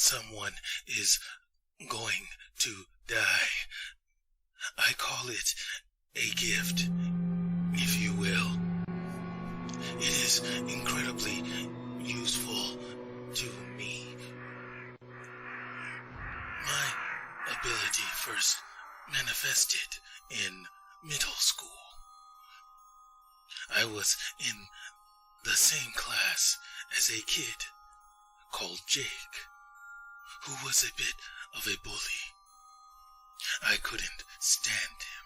someone is going to die. I call it a gift, if you will. It is incredibly useful to me. My ability first manifested in middle school. I was in the same class as a kid called Jake, who was a bit of a bully. I couldn't stand him.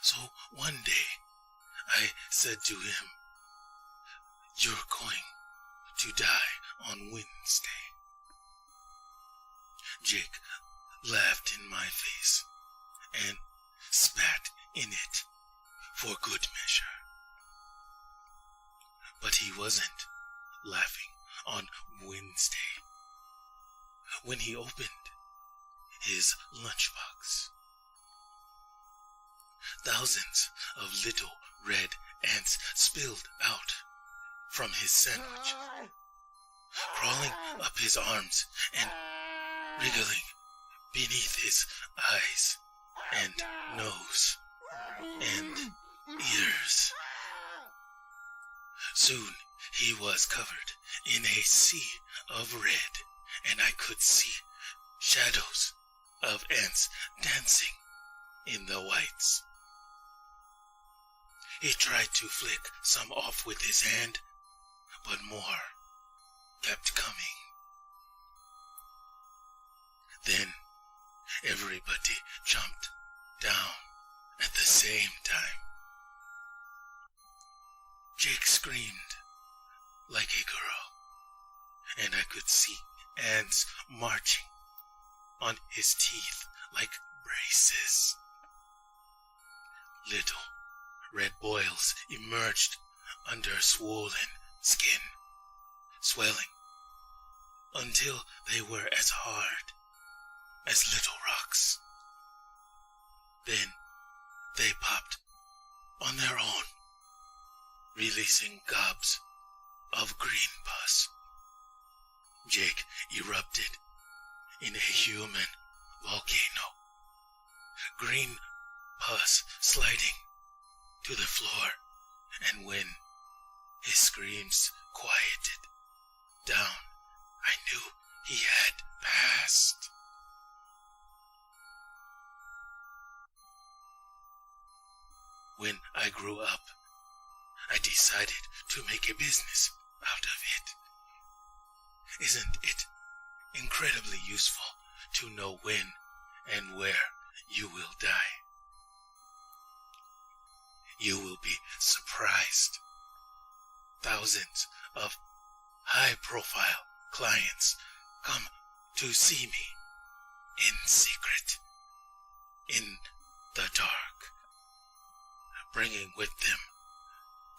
So one day, I said to him, "You're going to die on Wednesday." Jake laughed in my face and spat in it for good measure. But he wasn't laughing on Wednesday. When he opened his lunchbox, thousands of little red ants spilled out from his sandwich, crawling up his arms and wriggling beneath his eyes and nose and ears. Soon he was covered in a sea of red, and I could see shadows of ants dancing in the whites. He tried to flick some off with his hand, but more kept coming. Then everybody jumped down at the same time. Jake screamed like a girl, and I could see ants marching on his teeth like braces. Little red boils emerged under swollen skin, swelling until they were as hard as little rocks. Then they popped on their own, releasing gobs of green pus. Jake erupted in a human volcano, green pus sliding to the floor, and when his screams quieted down, I knew he had passed. When I grew up, I decided to make a business out of it. Isn't it incredibly useful to know when and where you will die? You will be surprised. Thousands of high-profile clients come to see me in secret, in the dark, bringing with them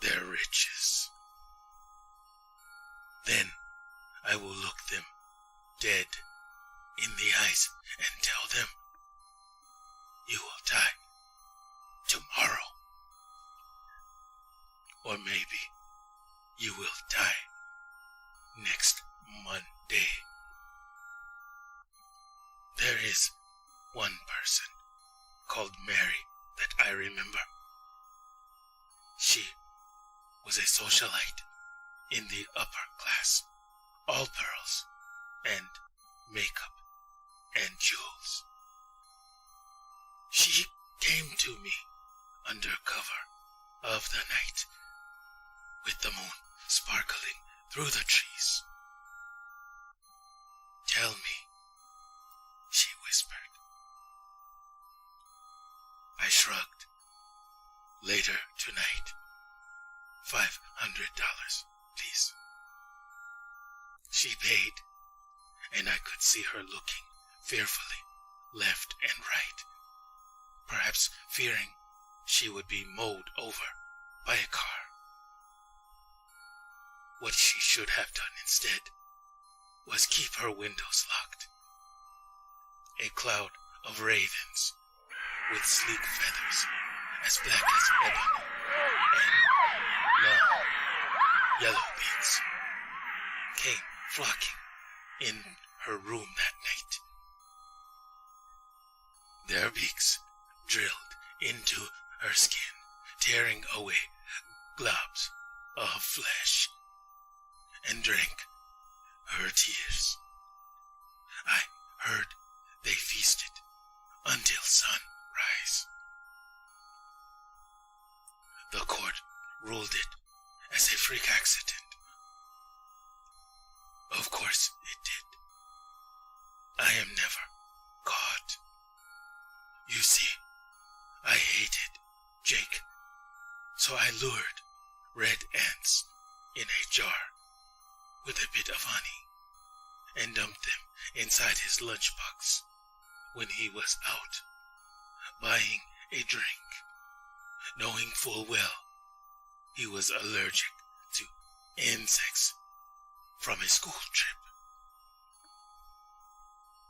their riches. Then I will look them dead in the eyes and tell them, "You will die tomorrow." Or maybe you will die next Monday. There is one person called Mary that I remember. She was a socialite in the upper class, all pearls and makeup and jewels. She came to me under cover of the night, with the moon sparkling through the trees. "Tell me," she whispered. I shrugged. "Later tonight. $500, please." She paid, and I could see her looking fearfully left and right, perhaps fearing she would be mowed over by a car. What she should have done instead was keep her windows locked. A cloud of ravens with sleek feathers as black as ebony and long yellow beaks came flocking in her room that night. Their beaks drilled into her skin, tearing away globs of flesh, and drank her tears. I heard they feasted until sunrise. The court ruled it as a freak accident. Of course it did. I am never caught. You see, I hated Jake, so I lured red ants in a jar with a bit of honey and dumped them inside his lunchbox when he was out buying a drink, knowing full well he was allergic to insects from a school trip.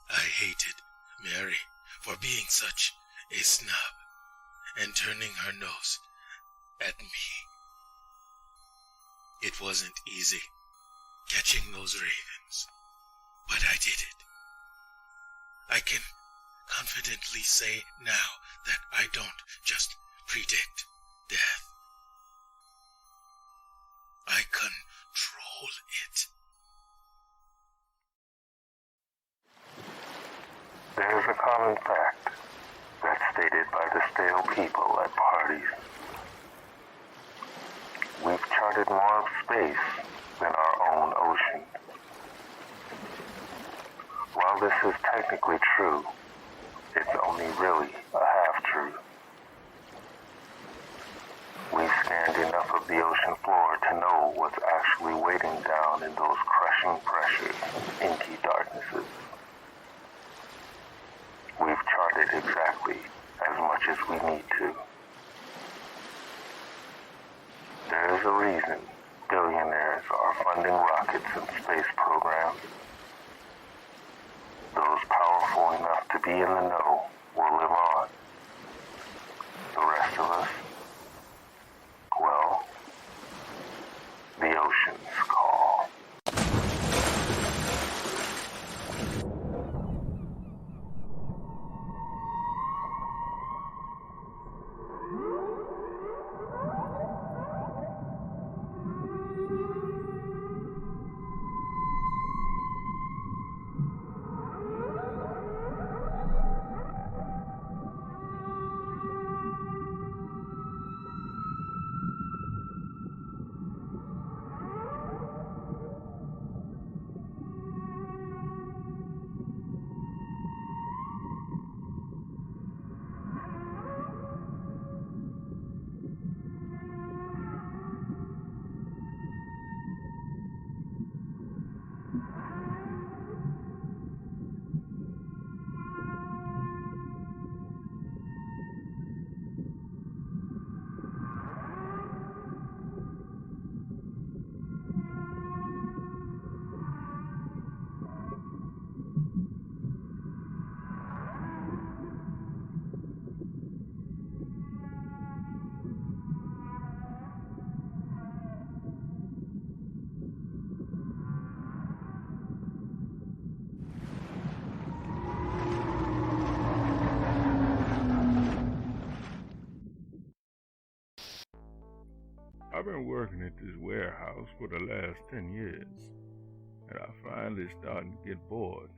I hated Mary for being such a snob and turning her nose at me. It wasn't easy catching those ravens, but I did it. I can confidently say now that I don't just predict death. I control it. There is a common fact that's stated by the stale people at parties. We've charted more of space than our own ocean. While this is technically true, it's only really a half-truth. We've scanned enough of the ocean floor to know what's actually waiting down in those crushing pressures, inky darknesses. We've charted exactly as much as we need to. There is a reason billionaires are funding rockets and space programs. Those powerful enough to be in the know will live on. The rest of us, well, the ocean's call. I've been working at this warehouse for the last 10 years, and I finally starting to get bored.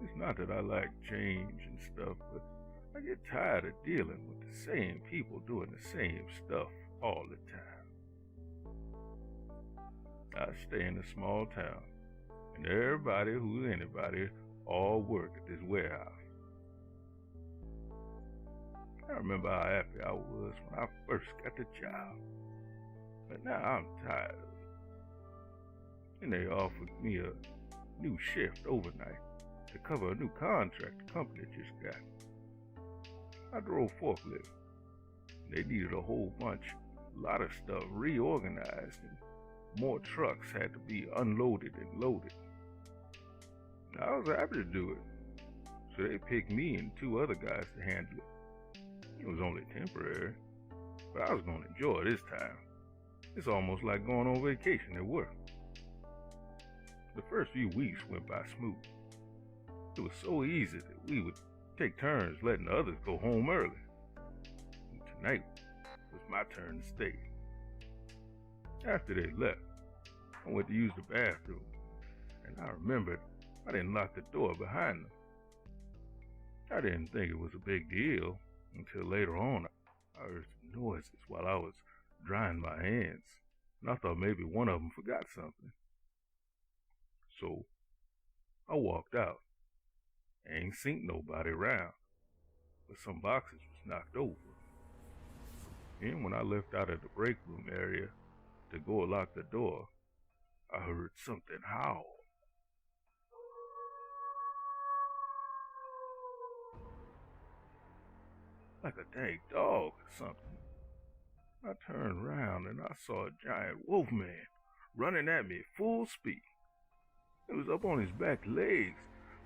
It's not that I like change and stuff, but I get tired of dealing with the same people doing the same stuff all the time. I stay in a small town, and everybody who's anybody all work at this warehouse. I remember how happy I was when I first got the job, but now I'm tired of it. And they offered me a new shift overnight to cover a new contract the company just got. I drove forklift. They needed a whole bunch, a lot of stuff reorganized, and more trucks had to be unloaded and loaded. And I was happy to do it, so they picked me and two other guys to handle it. It was only temporary, but I was going to enjoy this time. It's almost like going on vacation at work. The first few weeks went by smooth. It was so easy that we would take turns letting the others go home early. And tonight was my turn to stay. After they left, I went to use the bathroom, and I remembered I didn't lock the door behind them. I didn't think it was a big deal until later on I heard some noises while I was drying my hands, and I thought maybe one of them forgot something. So I walked out. Ain't seen nobody around, but some boxes was knocked over. And when I left out of the break room area to go lock the door, I heard something howl. Like a dang dog or something. I turned around and I saw a giant wolf man running at me full speed. It was up on his back legs,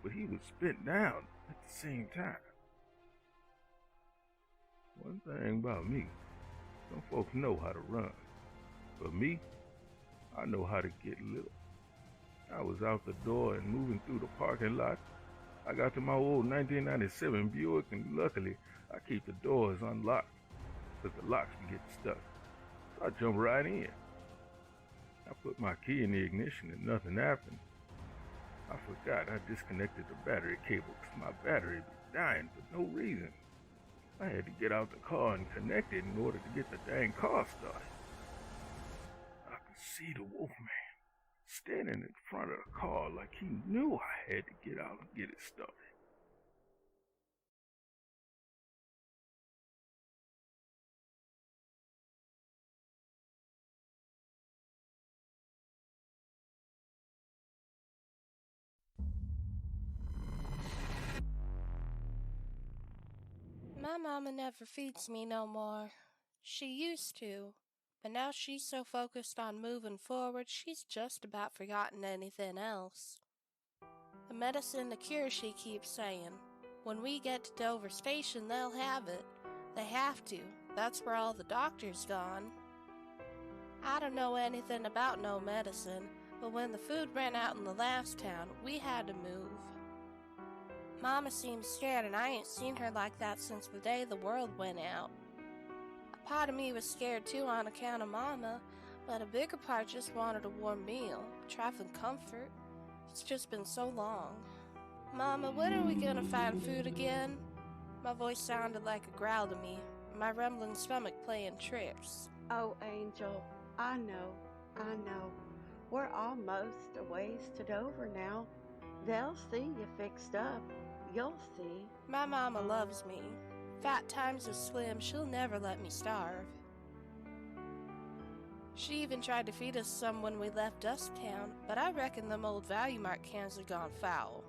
but he was bent down at the same time. One thing about me, some folks know how to run. But me, I know how to get little. I was out the door and moving through the parking lot. I got to my old 1997 Buick, and luckily I keep the doors unlocked because the locks be getting stuck. So I jumped right in. I put my key in the ignition and nothing happened. I forgot I disconnected the battery cable because my battery was dying for no reason. I had to get out the car and connect it in order to get the dang car started. I could see the wolfman standing in front of the car like he knew I had to get out and get it started. My mama never feeds me no more. She used to, but now she's so focused on moving forward, she's just about forgotten anything else. The medicine to cure, she keeps saying. When we get to Dover Station, they'll have it. They have to. That's where all the doctors gone. I don't know anything about no medicine, but when the food ran out in the last town, we had to move. Mama seems scared, and I ain't seen her like that since the day the world went out. A part of me was scared too on account of Mama, but a bigger part just wanted a warm meal, trifling comfort. It's just been so long. Mama, when are we gonna find food again? My voice sounded like a growl to me, my rumbling stomach playing tricks. Oh, Angel, I know. We're almost a ways to Dover now. They'll see you fixed up. You'll see. My mama loves me. Fat times are slim, she'll never let me starve. She even tried to feed us some when we left Dusttown, but I reckon them old Value Mart cans had gone foul.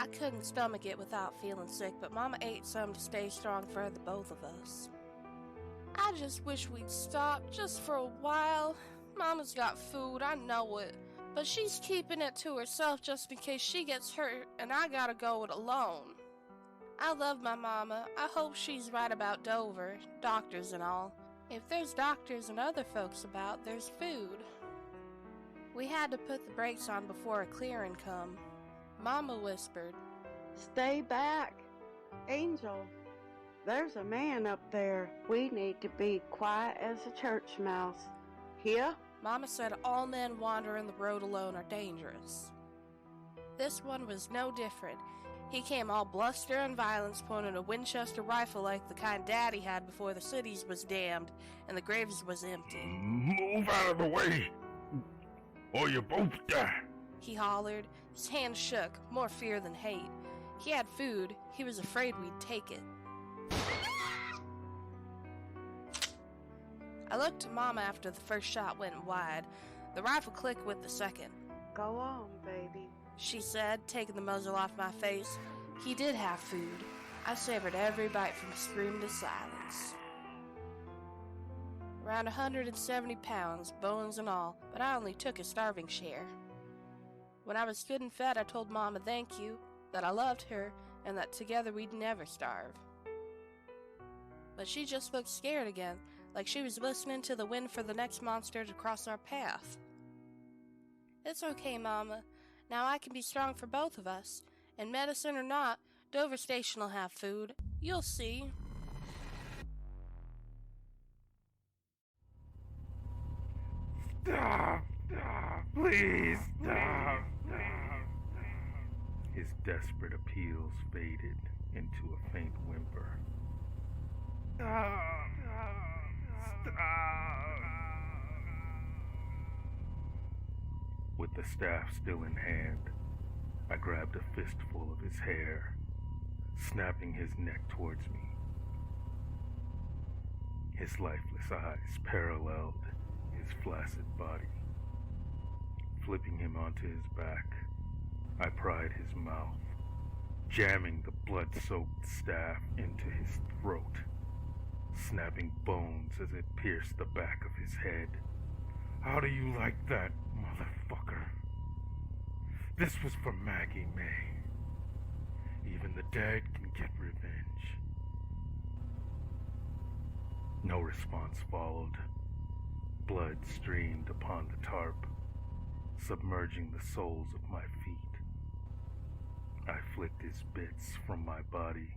I couldn't stomach it without feeling sick, but Mama ate some to stay strong for the both of us. I just wish we'd stop just for a while. Mama's got food, I know it. But she's keeping it to herself just in case she gets hurt and I gotta go it alone. I love my mama. I hope she's right about Dover, doctors and all. If there's doctors and other folks about, there's food. We had to put the brakes on before a clearing come. Mama whispered, Stay back. Angel, there's a man up there. We need to be quiet as a church mouse. Here? Mama said all men wandering the road alone are dangerous. This one was no different. He came all bluster and violence, pointing a Winchester rifle like the kind Daddy had before the cities was damned and the graves was empty. Move out of the way, or you both die. He hollered. His hands shook, more fear than hate. He had food. He was afraid we'd take it. I looked to Mama after the first shot went wide. The rifle clicked with the second. Go on, baby, she said, taking the muzzle off my face. He did have food. I savored every bite from scream to silence. Around 170 pounds, bones and all, but I only took a starving share. When I was good and fed, I told Mama thank you, that I loved her, and that together we'd never starve. But she just looked scared again, like she was listening to the wind for the next monster to cross our path. It's okay, Mama. Now I can be strong for both of us. And medicine or not, Dover Station will have food. You'll see. Stop! Stop! Please stop! His desperate appeals faded into a faint whimper. Stop! Stop! With the staff still in hand, I grabbed a fistful of his hair, snapping his neck towards me. His lifeless eyes paralleled his flaccid body. Flipping him onto his back, I pried his mouth, jamming the blood-soaked staff into his throat, snapping bones as it pierced the back of his head. How do you like that, motherfucker? This was for Maggie May. Even the dead can get revenge. No response followed. Blood streamed upon the tarp, submerging the soles of my feet. I flicked his bits from my body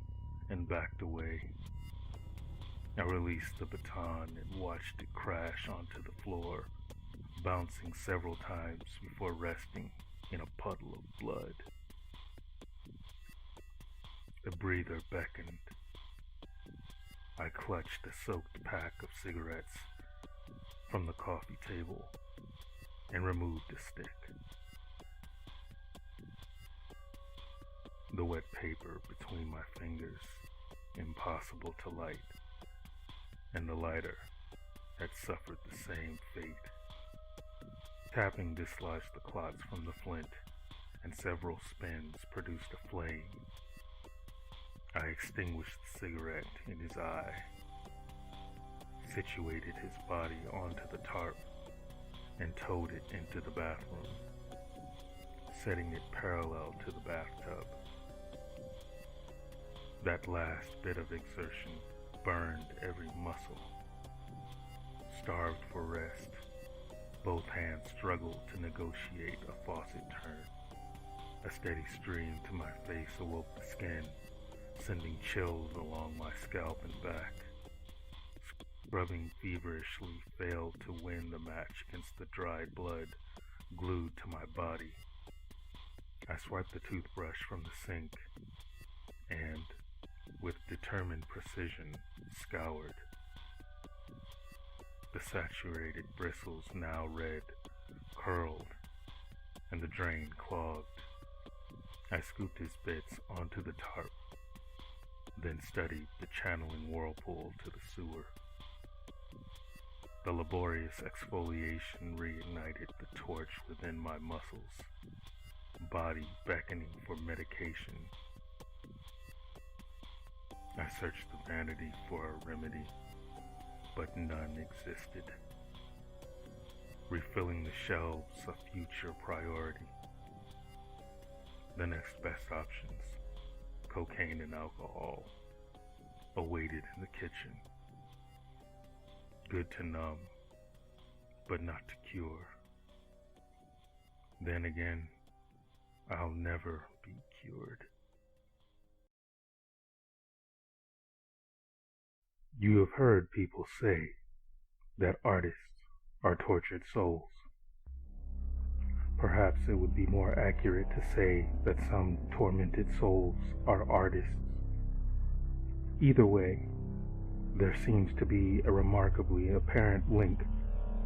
and backed away. I released the baton and watched it crash onto the floor, bouncing several times before resting in a puddle of blood. The breather beckoned. I clutched a soaked pack of cigarettes from the coffee table and removed the stick. The wet paper between my fingers, impossible to light, and the lighter had suffered the same fate. Tapping dislodged the clots from the flint, and several spins produced a flame. I extinguished the cigarette in his eye, situated his body onto the tarp, and towed it into the bathroom, setting it parallel to the bathtub. That last bit of exertion burned every muscle. Starved for rest, both hands struggled to negotiate a faucet turn. A steady stream to my face awoke the skin, sending chills along my scalp and back. Scrubbing feverishly failed to win the match against the dried blood glued to my body. I swiped the toothbrush from the sink and, with determined precision, scoured. The saturated bristles, now red, curled, and the drain clogged. I scooped his bits onto the tarp, then studied the channeling whirlpool to the sewer. The laborious exfoliation reignited the torch within my muscles, body beckoning for medication. I searched the vanity for a remedy, but none existed. Refilling the shelves a future priority. The next best options, cocaine and alcohol, awaited in the kitchen. Good to numb, but not to cure. Then again, I'll never be cured. You have heard people say that artists are tortured souls. Perhaps it would be more accurate to say that some tormented souls are artists. Either way, there seems to be a remarkably apparent link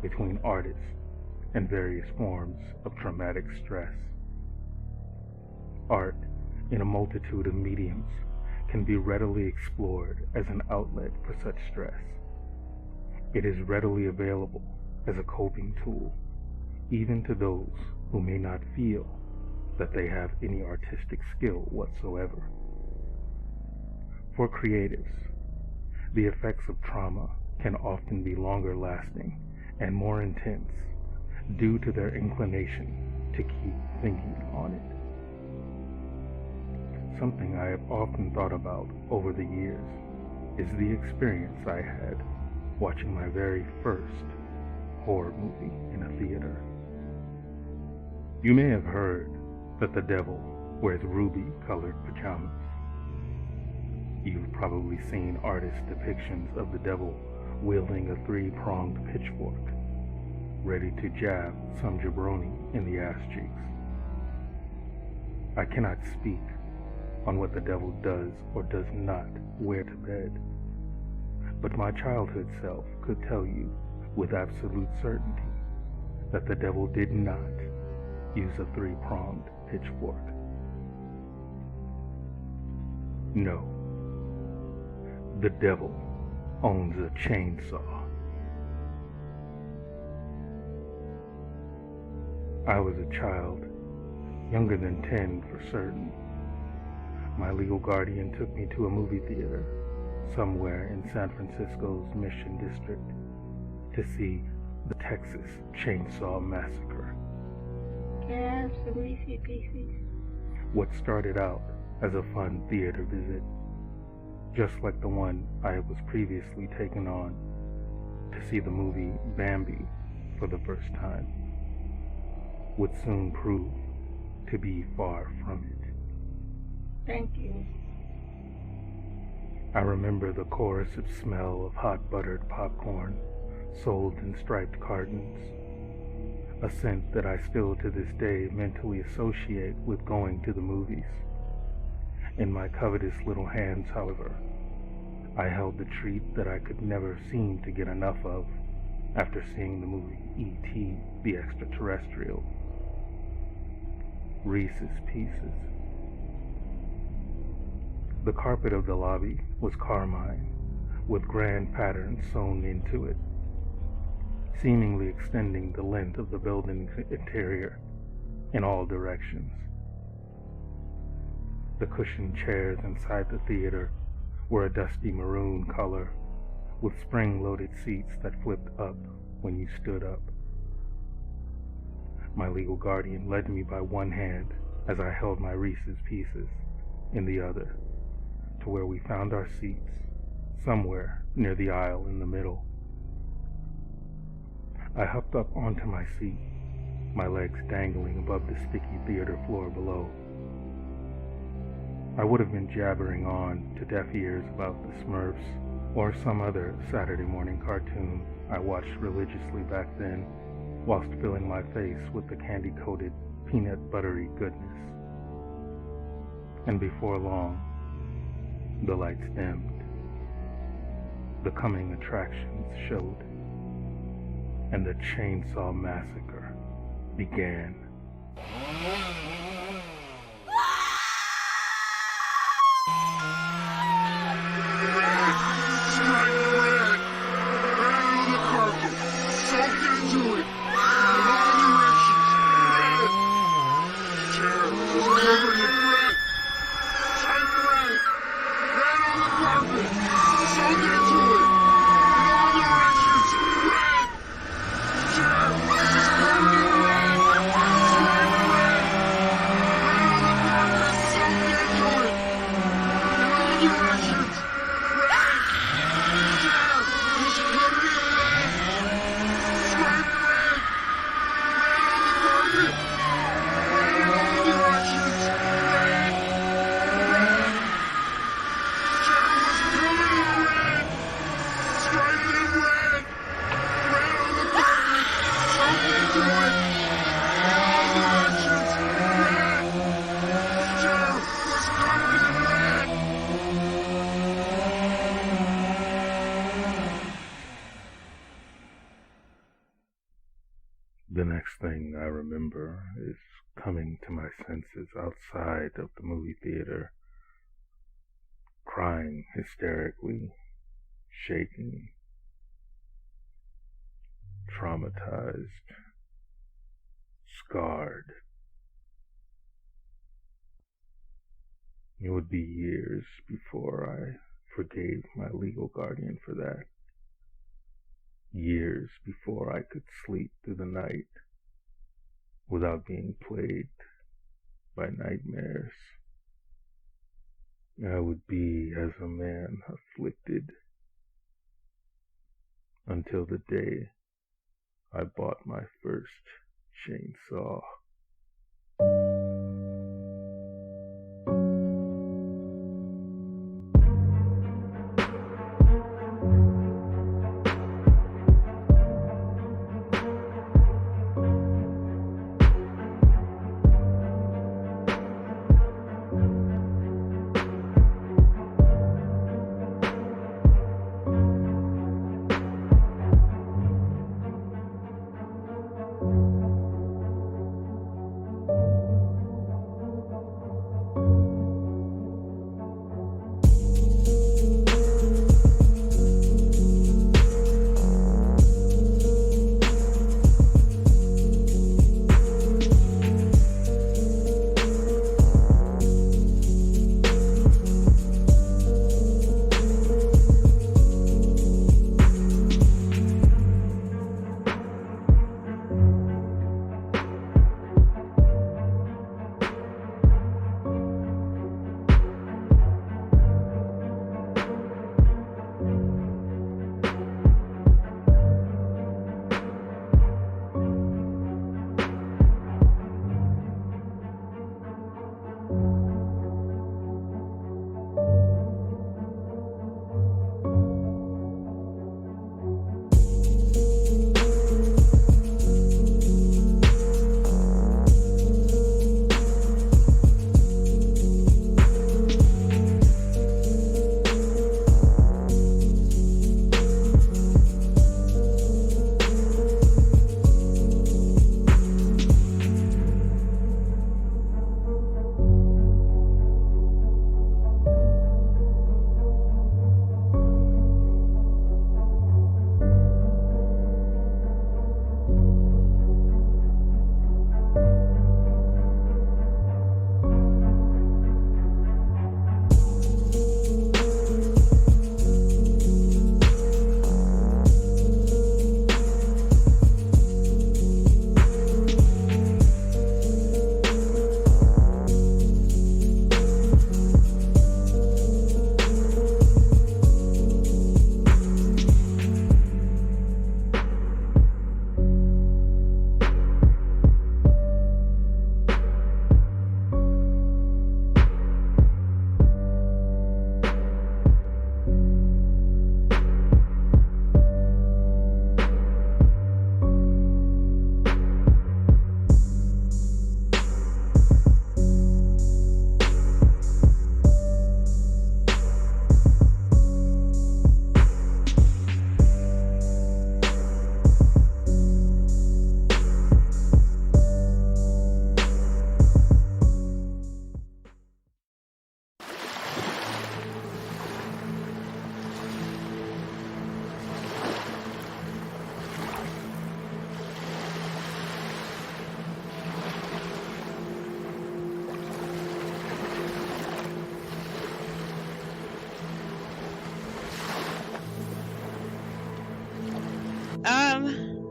between artists and various forms of traumatic stress. Art, in a multitude of mediums, can be readily explored as an outlet for such stress. It is readily available as a coping tool, even to those who may not feel that they have any artistic skill whatsoever. For creatives, the effects of trauma can often be longer lasting and more intense due to their inclination to keep thinking on it. Something I have often thought about over the years is the experience I had watching my very first horror movie in a theater. You may have heard that the devil wears ruby-colored pajamas. You've probably seen artist depictions of the devil wielding a three-pronged pitchfork, ready to jab some jabroni in the ass cheeks. I cannot speak on what the devil does or does not wear to bed, but my childhood self could tell you with absolute certainty that the devil did not use a three-pronged pitchfork. No, the devil owns a chainsaw. I was a child, younger than 10 for certain. My legal guardian took me to a movie theater somewhere in San Francisco's Mission District to see the Texas Chainsaw Massacre. Can I have some Reese's Pieces? What started out as a fun theater visit, just like the one I was previously taken on to see the movie Bambi for the first time, would soon prove to be far from it. Thank you. I remember the coercive smell of hot buttered popcorn sold in striped cartons, a scent that I still to this day mentally associate with going to the movies. In my covetous little hands, however, I held the treat that I could never seem to get enough of after seeing the movie E.T. the Extraterrestrial. Reese's Pieces. The carpet of the lobby was carmine, with grand patterns sewn into it, seemingly extending the length of the building's interior in all directions. The cushioned chairs inside the theater were a dusty maroon color, with spring-loaded seats that flipped up when you stood up. My legal guardian led me by one hand as I held my Reese's Pieces in the other, to where we found our seats, somewhere near the aisle in the middle. I hopped up onto my seat, my legs dangling above the sticky theater floor below. I would have been jabbering on to deaf ears about the Smurfs or some other Saturday morning cartoon I watched religiously back then, whilst filling my face with the candy-coated, peanut buttery goodness. And before long, the lights dimmed. The coming attractions showed, and the Chainsaw Massacre began. The next thing I remember is coming to my senses outside of the movie theater, crying hysterically, shaking, traumatized, scarred. It would be years before I forgave my legal guardian for that. Years before I could sleep through the night without being plagued by nightmares. I would be as a man afflicted until the day I bought my first chainsaw.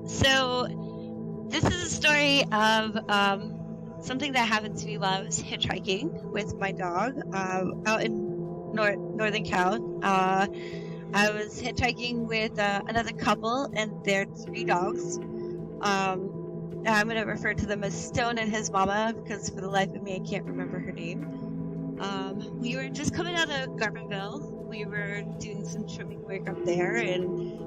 So this is a story of something that happened to me while I was hitchhiking with my dog out in Northern Cal. I was hitchhiking with another couple and their 3 dogs. I'm going to refer to them as Stone and his mama because for the life of me I can't remember her name. We were just coming out of Garberville. We were doing some trimming work up there and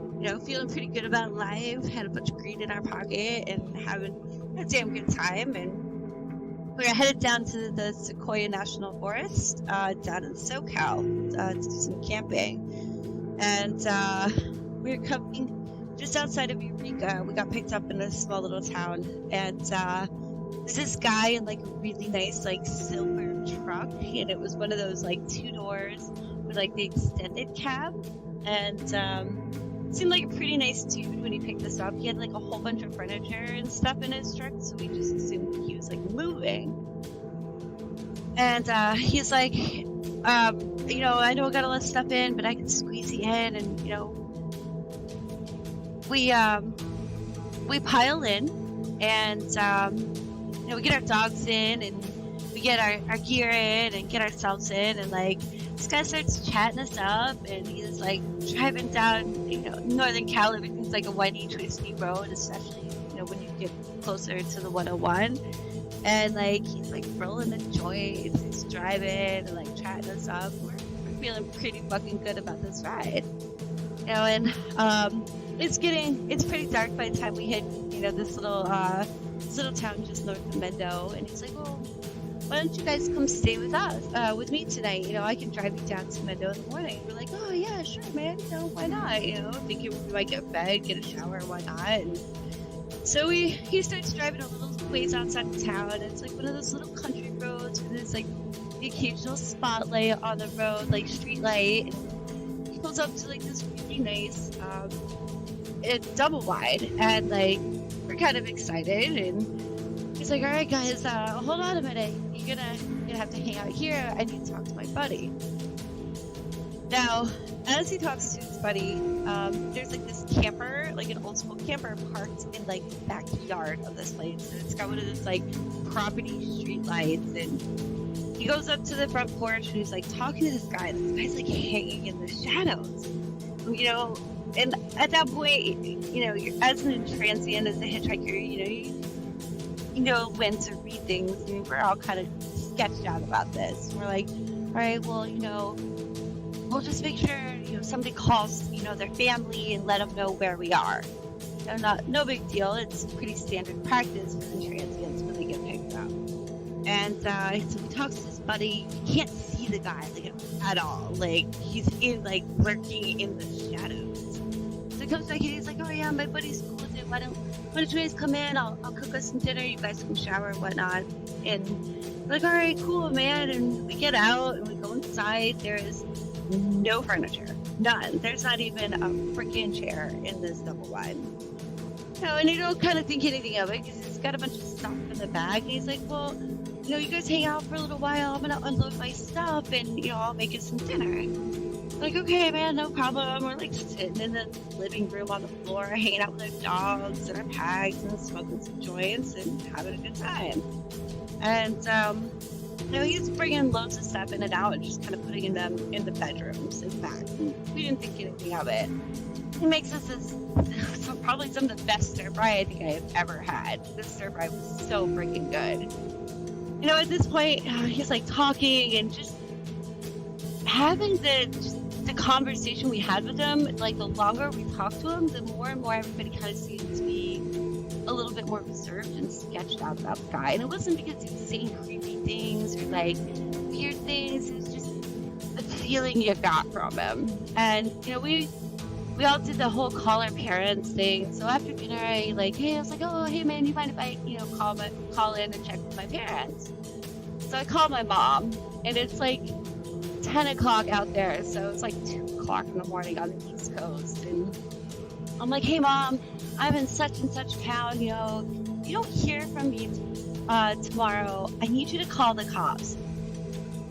feeling pretty good about life, had a bunch of green in our pocket and having a damn good time. And we were headed down to the Sequoia National Forest down in SoCal to do some camping. And we were coming just outside of Eureka. We got picked up in a small little town. And there's this guy in like a really nice like silver truck. And it was one of those like 2 doors with like the extended cab. And seemed like a pretty nice dude when he picked us up. He had like a whole bunch of furniture and stuff in his truck, so we just assumed he was like moving. And he's like, I know I got a lot of stuff in, but I can squeeze you in. And we pile in, and we get our dogs in, and we get our gear in, and get ourselves in, and like. This guy starts chatting us up, and he's like driving down, Northern Cal. Everything's like a windy, twisty road, especially, when you get closer to the 101. And like he's like rolling the joints, he's driving and like chatting us up. We're feeling pretty fucking good about this ride. You know, and it's pretty dark by the time we hit, you know, this little town just north of Mendo. And he's like, well, why don't you guys come stay with us, with me tonight? You know, I can drive you down to Mendo in the morning. We're like, oh yeah, sure, man. You know, why not? You know, thinking we might get fed, get a shower, why not? And so he starts driving a little ways outside of town. And it's like one of those little country roads where there's like the occasional spotlight on the road, like street light. And he pulls up to like this really nice, it's double wide, and like we're kind of excited. And he's like, all right, guys, hold on a minute. You're gonna have to hang out here. I need to talk to my buddy. Now, as he talks to his buddy, there's like this camper, like an old school camper parked in like the backyard of this place. And it's got one of those like property street lights. And he goes up to the front porch and he's like talking to this guy. This guy's like hanging in the shadows, you know. And at that point, you know, you're, as an transient, as a hitchhiker, you know when to read things. And we're all kind of sketched out about this. We're like, all right, well, you know, we'll just make sure, you know, somebody calls, you know, their family and let them know where we are. You know, no big deal. It's pretty standard practice for the transients when they get picked up. And so he talks to his buddy. You can't see the guy like at all. Like he's like lurking in the shadows. So he comes back and he's like, oh yeah, my buddy's cool with it. Why don't you guys come in? I'll cook us some dinner. You guys can shower and whatnot. And we're like, all right, cool, man. And we get out and we go inside. There is no furniture, none. There's not even a freaking chair in this double wide. You know, and you don't kind of think anything of it because he's got a bunch of stuff in the bag. And he's like, well, you know, you guys hang out for a little while. I'm gonna unload my stuff and, you know, I'll make you some dinner. Like, okay, man, no problem. We're like sitting in the living room on the floor, hanging out with our dogs and our pets and smoking some joints and having a good time. And you know, he's bringing loads of stuff in and out and just kind of putting them in the bedrooms, in fact. And we didn't think anything of it. He makes us probably some of the best stir fry I think I have ever had. This stir fry was so freaking good. You know, at this point, he's like talking and just having the conversation we had with him. Like, the longer we talked to him, the more and more everybody kind of seemed to be a little bit more reserved and sketched out about the guy. And it wasn't because he was saying creepy things or like weird things. It was just the feeling you got from him. And you know, we all did the whole call our parents thing. So after dinner, I was like, oh, hey man, you mind if I, you know, call in and check with my parents? So I call my mom, and it's like 10 o'clock out there, so it's like 2 o'clock in the morning on the East Coast. And I'm like, hey mom, I'm in such and such town, you know, if you don't hear from me tomorrow, I need you to call the cops.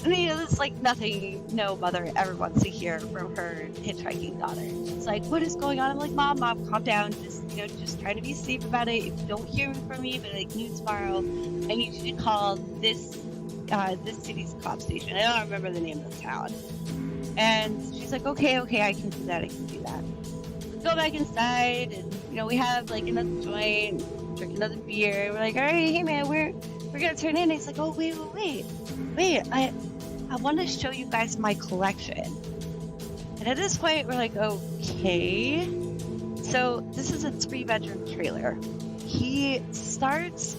I mean, it's like nothing no mother ever wants to hear from her hitchhiking daughter. She's like, what is going on? I'm like, mom, calm down. Just try to be safe about it. If you don't hear from me, but like noon tomorrow, I need you to call this city's cop station. I don't remember the name of the town. And she's like, okay, I can do that. We go back inside, and you know, we have like another joint, drink another beer. We're like, all right, hey man, we're gonna turn in. And he's like, oh wait, I want to show you guys my collection. And at this point, we're like, okay. So this is a 3-bedroom trailer. He starts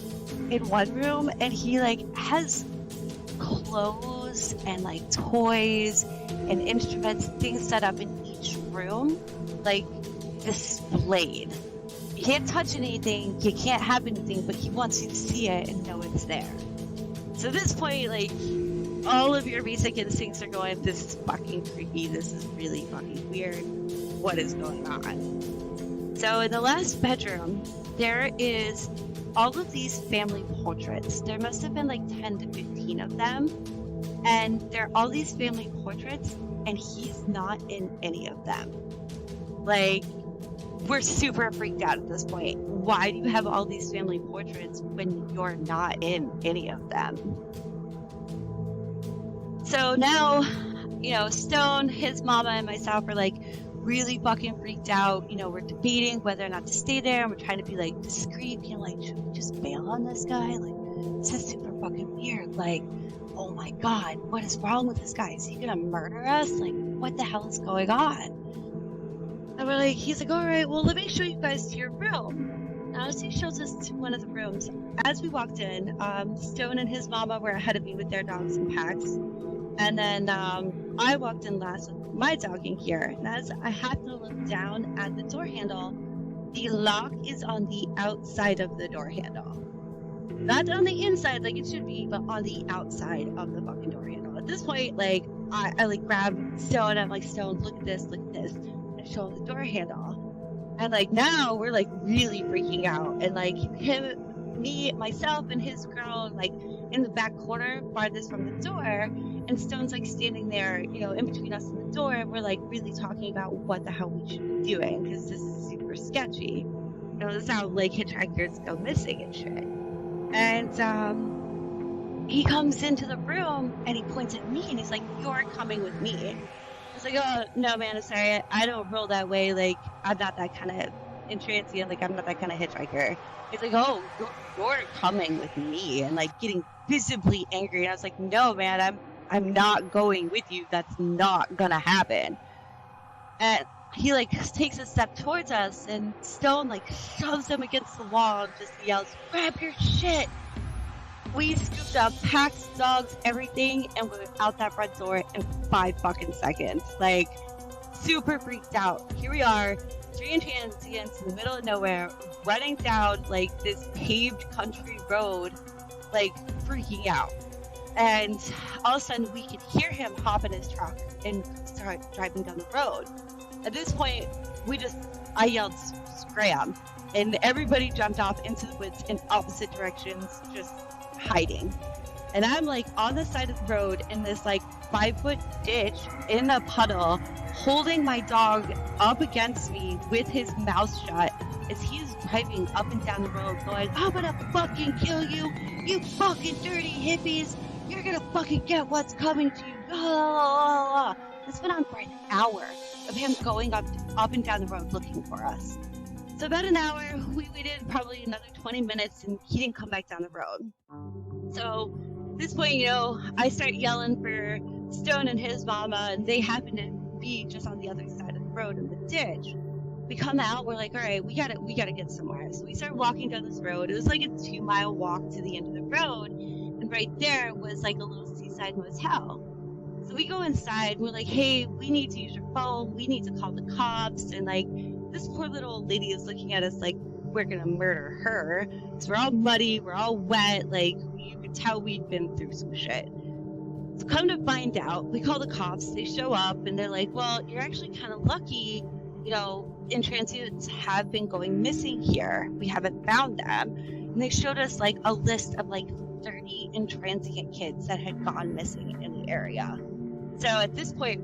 in one room, and he like has clothes and like toys and instruments, things set up in each room, like displayed. You can't touch anything, you can't have anything, but he wants you to see it and know it's there. So at this point, like, all of your basic instincts are going, this is fucking creepy, this is really fucking weird, what is going on? So in the last bedroom, there is all of these family portraits. There must have been like 10 to 15 of them. And there are all these family portraits, and he's not in any of them. Like, we're super freaked out at this point. Why do you have all these family portraits when you're not in any of them? So now, you know, Stone, his mama, and myself are like really fucking freaked out. You know, we're debating whether or not to stay there, and we're trying to be like discreet, you know, like, should we just bail on this guy? Like, this is super fucking weird. Like, oh my god, what is wrong with this guy? Is he gonna murder us? Like, what the hell is going on? And we're like, he's like, alright, well, let me show you guys to your room. Now, as he shows us to one of the rooms, as we walked in, Stone and his mama were ahead of me with their dogs and packs. And then I walked in last with my dog in here. And as I have to look down at the door handle, the lock is on the outside of the door handle. Not on the inside like it should be, but on the outside of the fucking door handle. At this point, like, I like grab Stone, I'm like, Stone, look at this, and show him the door handle. And like now we're like really freaking out. And like me, myself, and his girl, like in the back corner, farthest from the door, and Stone's like standing there, you know, in between us and the door, and we're like really talking about what the hell we should be doing, because this is super sketchy. You know, this is how like hitchhikers go missing and shit. And he comes into the room and he points at me and he's like, "You're coming with me." I was like, "Oh no, man, I'm sorry, I don't roll that way. Like, I'm not that kind of intransient. Like, I'm not that kind of hitchhiker." He's like, "Oh, you're coming with me," and like getting visibly angry. And I was like, "No, man, I'm not going with you. That's not gonna happen." And he like takes a step towards us, and Stone like shoves him against the wall and just yells, "Grab your shit!" We scooped up packs, dogs, everything, and we're out that front door in 5 fucking seconds. Like, super freaked out. Here we are, 3 transients in the middle of nowhere, running down like this paved country road, like freaking out. And all of a sudden we could hear him hop in his truck and start driving down the road. At this point, I yelled scram, and everybody jumped off into the woods in opposite directions, just hiding. And I'm like on the side of the road in this like 5-foot ditch in a puddle, holding my dog up against me with his mouth shut as he's driving up and down the road going, "I'm gonna fucking kill you, you fucking dirty hippies. You're gonna fucking get what's coming to you." This went on for an hour of him going up and down the road looking for us. So about an hour, we waited probably another 20 minutes, and he didn't come back down the road. So at this point, you know, I start yelling for Stone and his mama, and they happen to be just on the other side of the road in the ditch. We come out, we're like, all right, we gotta get somewhere. So we start walking down this road. It was like a 2-mile walk to the end of the road, and right there was like a little seaside motel. So we go inside, we're like, hey, we need to use your phone, we need to call the cops, and like, this poor little old lady is looking at us like we're gonna murder her. So we're all muddy, we're all wet, like you could tell we'd been through some shit. So come to find out, we call the cops, they show up, and they're like, well, you're actually kind of lucky, you know, intransients have been going missing here. We haven't found them. And they showed us like a list of like 30 intransient kids that had gone missing in the area. So at this point,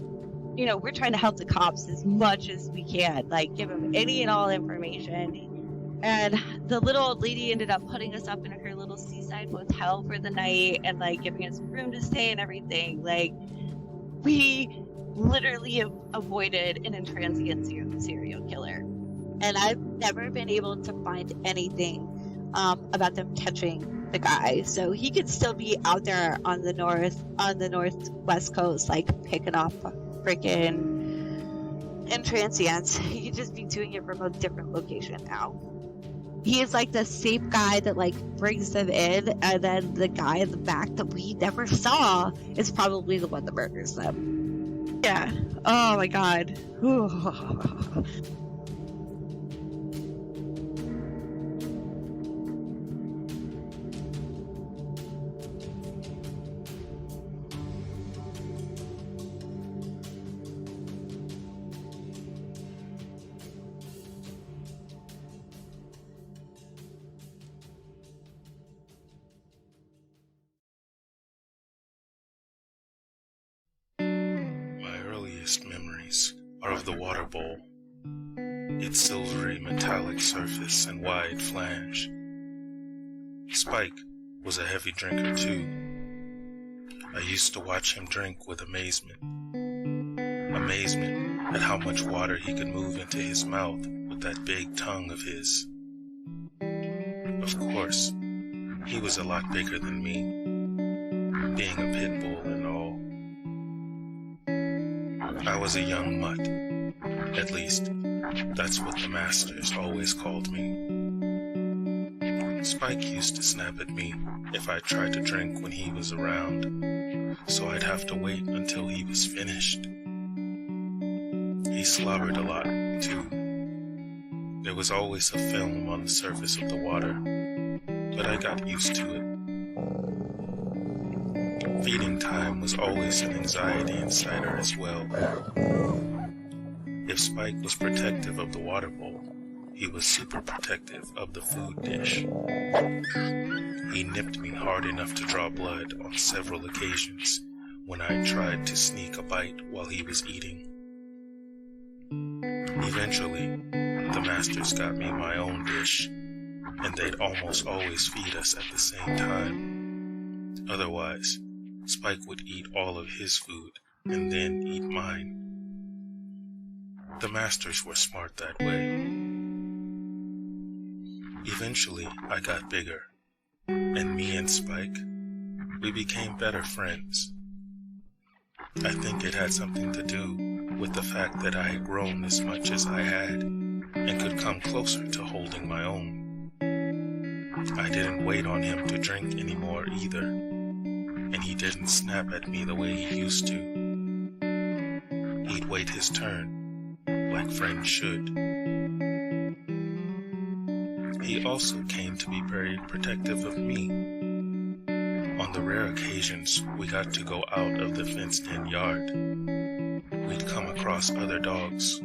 you know, we're trying to help the cops as much as we can, like give them any and all information. And the little old lady ended up putting us up in her little seaside motel for the night and like giving us a room to stay and everything. Like, we literally avoided an intransient serial killer. And I've never been able to find anything about them catching the guy. So he could still be out there on the northwest coast, like picking off freaking intransients. He could just be doing it from a different location now. He is like the safe guy that like brings them in, and then the guy in the back that we never saw is probably the one that murders them. Yeah. Oh my god. Memories are of the water bowl, its silvery metallic surface and wide flange. Spike was a heavy drinker too. I used to watch him drink with amazement at how much water he could move into his mouth with that big tongue of his. Of course, He was a lot bigger than me, being a pit bull and all. I was a young mutt. At least, that's what the masters always called me. Spike used to snap at me if I tried to drink when he was around, so I'd have to wait until he was finished. He slobbered a lot, too. There was always a film on the surface of the water, but I got used to it. Feeding time was always an anxiety insider as well. If Spike was protective of the water bowl, he was super protective of the food dish. He nipped me hard enough to draw blood on several occasions when I tried to sneak a bite while he was eating. Eventually, the masters got me my own dish, and they'd almost always feed us at the same time. Otherwise, Spike would eat all of his food and then eat mine. The masters were smart that way. Eventually, I got bigger, and me and Spike, we became better friends. I think it had something to do with the fact that I had grown as much as I had and could come closer to holding my own. I didn't wait on him to drink anymore either, and he didn't snap at me the way he used to. He'd wait his turn, like friends should. He also came to be very protective of me. On the rare occasions we got to go out of the fenced-in yard, we'd come across other dogs.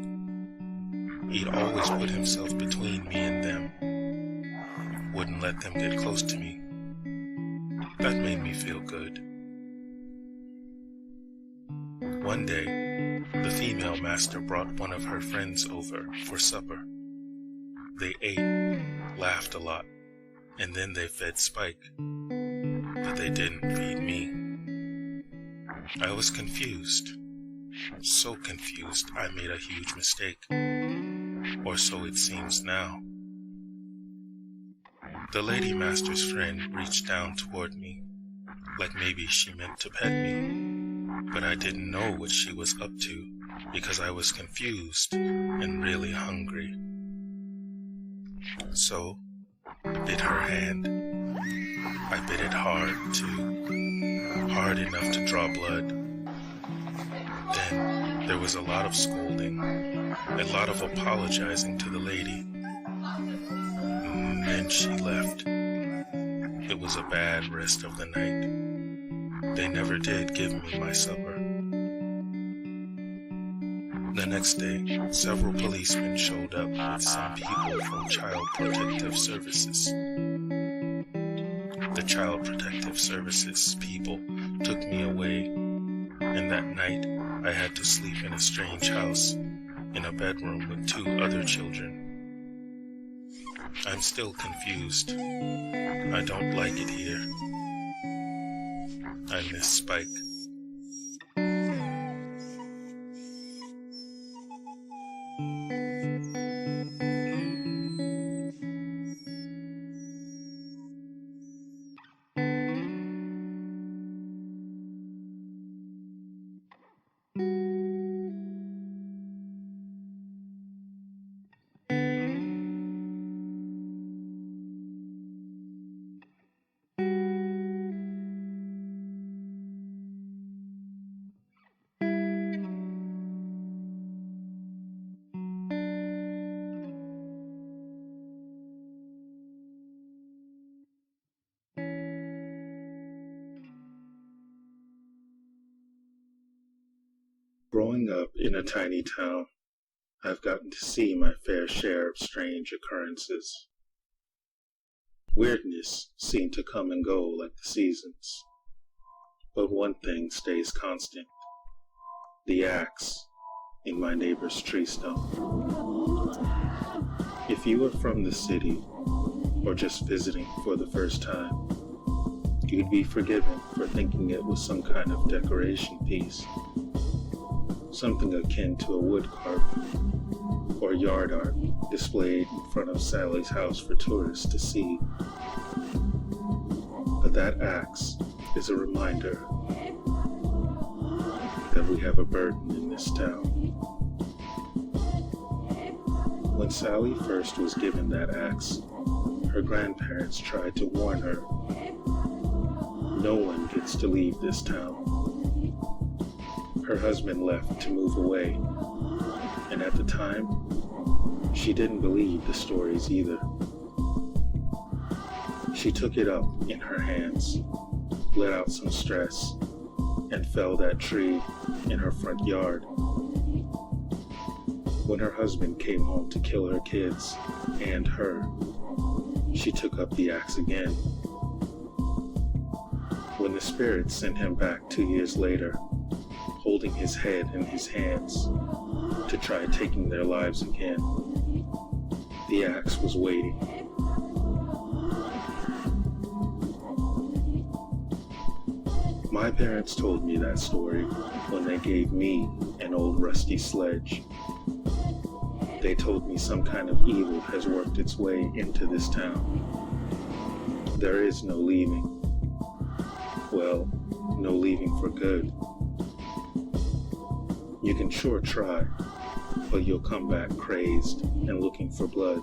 He'd always put himself between me and them, wouldn't let them get close to me. That made me feel good. One day, the female master brought one of her friends over for supper. They ate, laughed a lot, and then they fed Spike. But they didn't feed me. I was confused. So confused I made a huge mistake. Or so it seems now. The lady master's friend reached down toward me, like maybe she meant to pet me. But I didn't know what she was up to because I was confused and really hungry. So, I bit her hand. I bit it hard, too. Hard enough to draw blood. Then, there was a lot of scolding. A lot of apologizing to the lady. And then she left. It was a bad rest of the night. They never did give me my supper. The next day, several policemen showed up with some people from Child Protective Services. The Child Protective Services people took me away, and that night I had to sleep in a strange house in a bedroom with 2 other children. I'm still confused. I don't like it here. I miss Spike. Growing up in a tiny town, I've gotten to see my fair share of strange occurrences. Weirdness seemed to come and go like the seasons. But one thing stays constant: the axe in my neighbor's tree stump. If you are from the city, or just visiting for the first time, you'd be forgiven for thinking it was some kind of decoration piece. Something akin to a wood carving or yard art displayed in front of Sally's house for tourists to see. But that axe is a reminder that we have a burden in this town. When Sally first was given that axe, her grandparents tried to warn her, no one gets to leave this town. Her husband left to move away, and at the time, she didn't believe the stories either. She took it up in her hands, let out some stress, and felled that tree in her front yard. When her husband came home to kill her kids and her, she took up the axe again. When the spirits sent him back 2 years later, holding his head in his hands to try taking their lives again, the axe was waiting. My parents told me that story when they gave me an old rusty sledge. They told me some kind of evil has worked its way into this town. There is no leaving. Well, no leaving for good. You can sure try, but you'll come back crazed and looking for blood.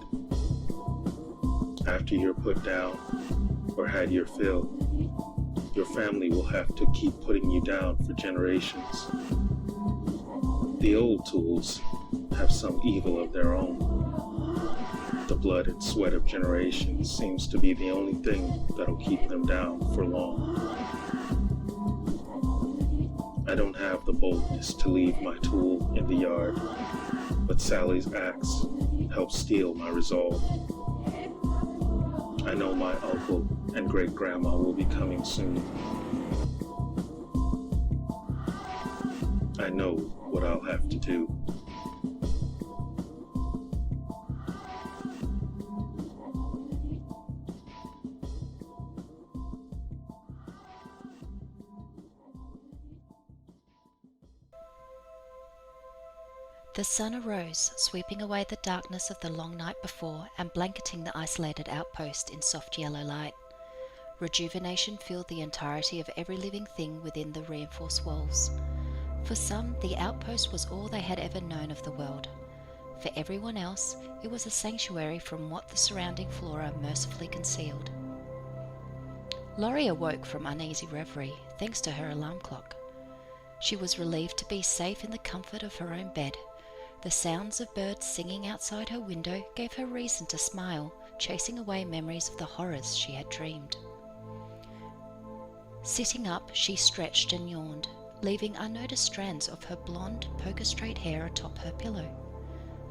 After you're put down or had your fill, your family will have to keep putting you down for generations. The old tools have some evil of their own. The blood and sweat of generations seems to be the only thing that'll keep them down for long. I don't have the boldness to leave my tool in the yard, but Sally's axe helped steel my resolve. I know my uncle and great-grandma will be coming soon. I know what I'll have to do. The sun arose, sweeping away the darkness of the long night before and blanketing the isolated outpost in soft yellow light. Rejuvenation filled the entirety of every living thing within the reinforced walls. For some, the outpost was all they had ever known of the world. For everyone else, it was a sanctuary from what the surrounding flora mercifully concealed. Laurie awoke from uneasy reverie, thanks to her alarm clock. She was relieved to be safe in the comfort of her own bed. The sounds of birds singing outside her window gave her reason to smile, chasing away memories of the horrors she had dreamed. Sitting up, she stretched and yawned, leaving unnoticed strands of her blonde, poker-straight hair atop her pillow.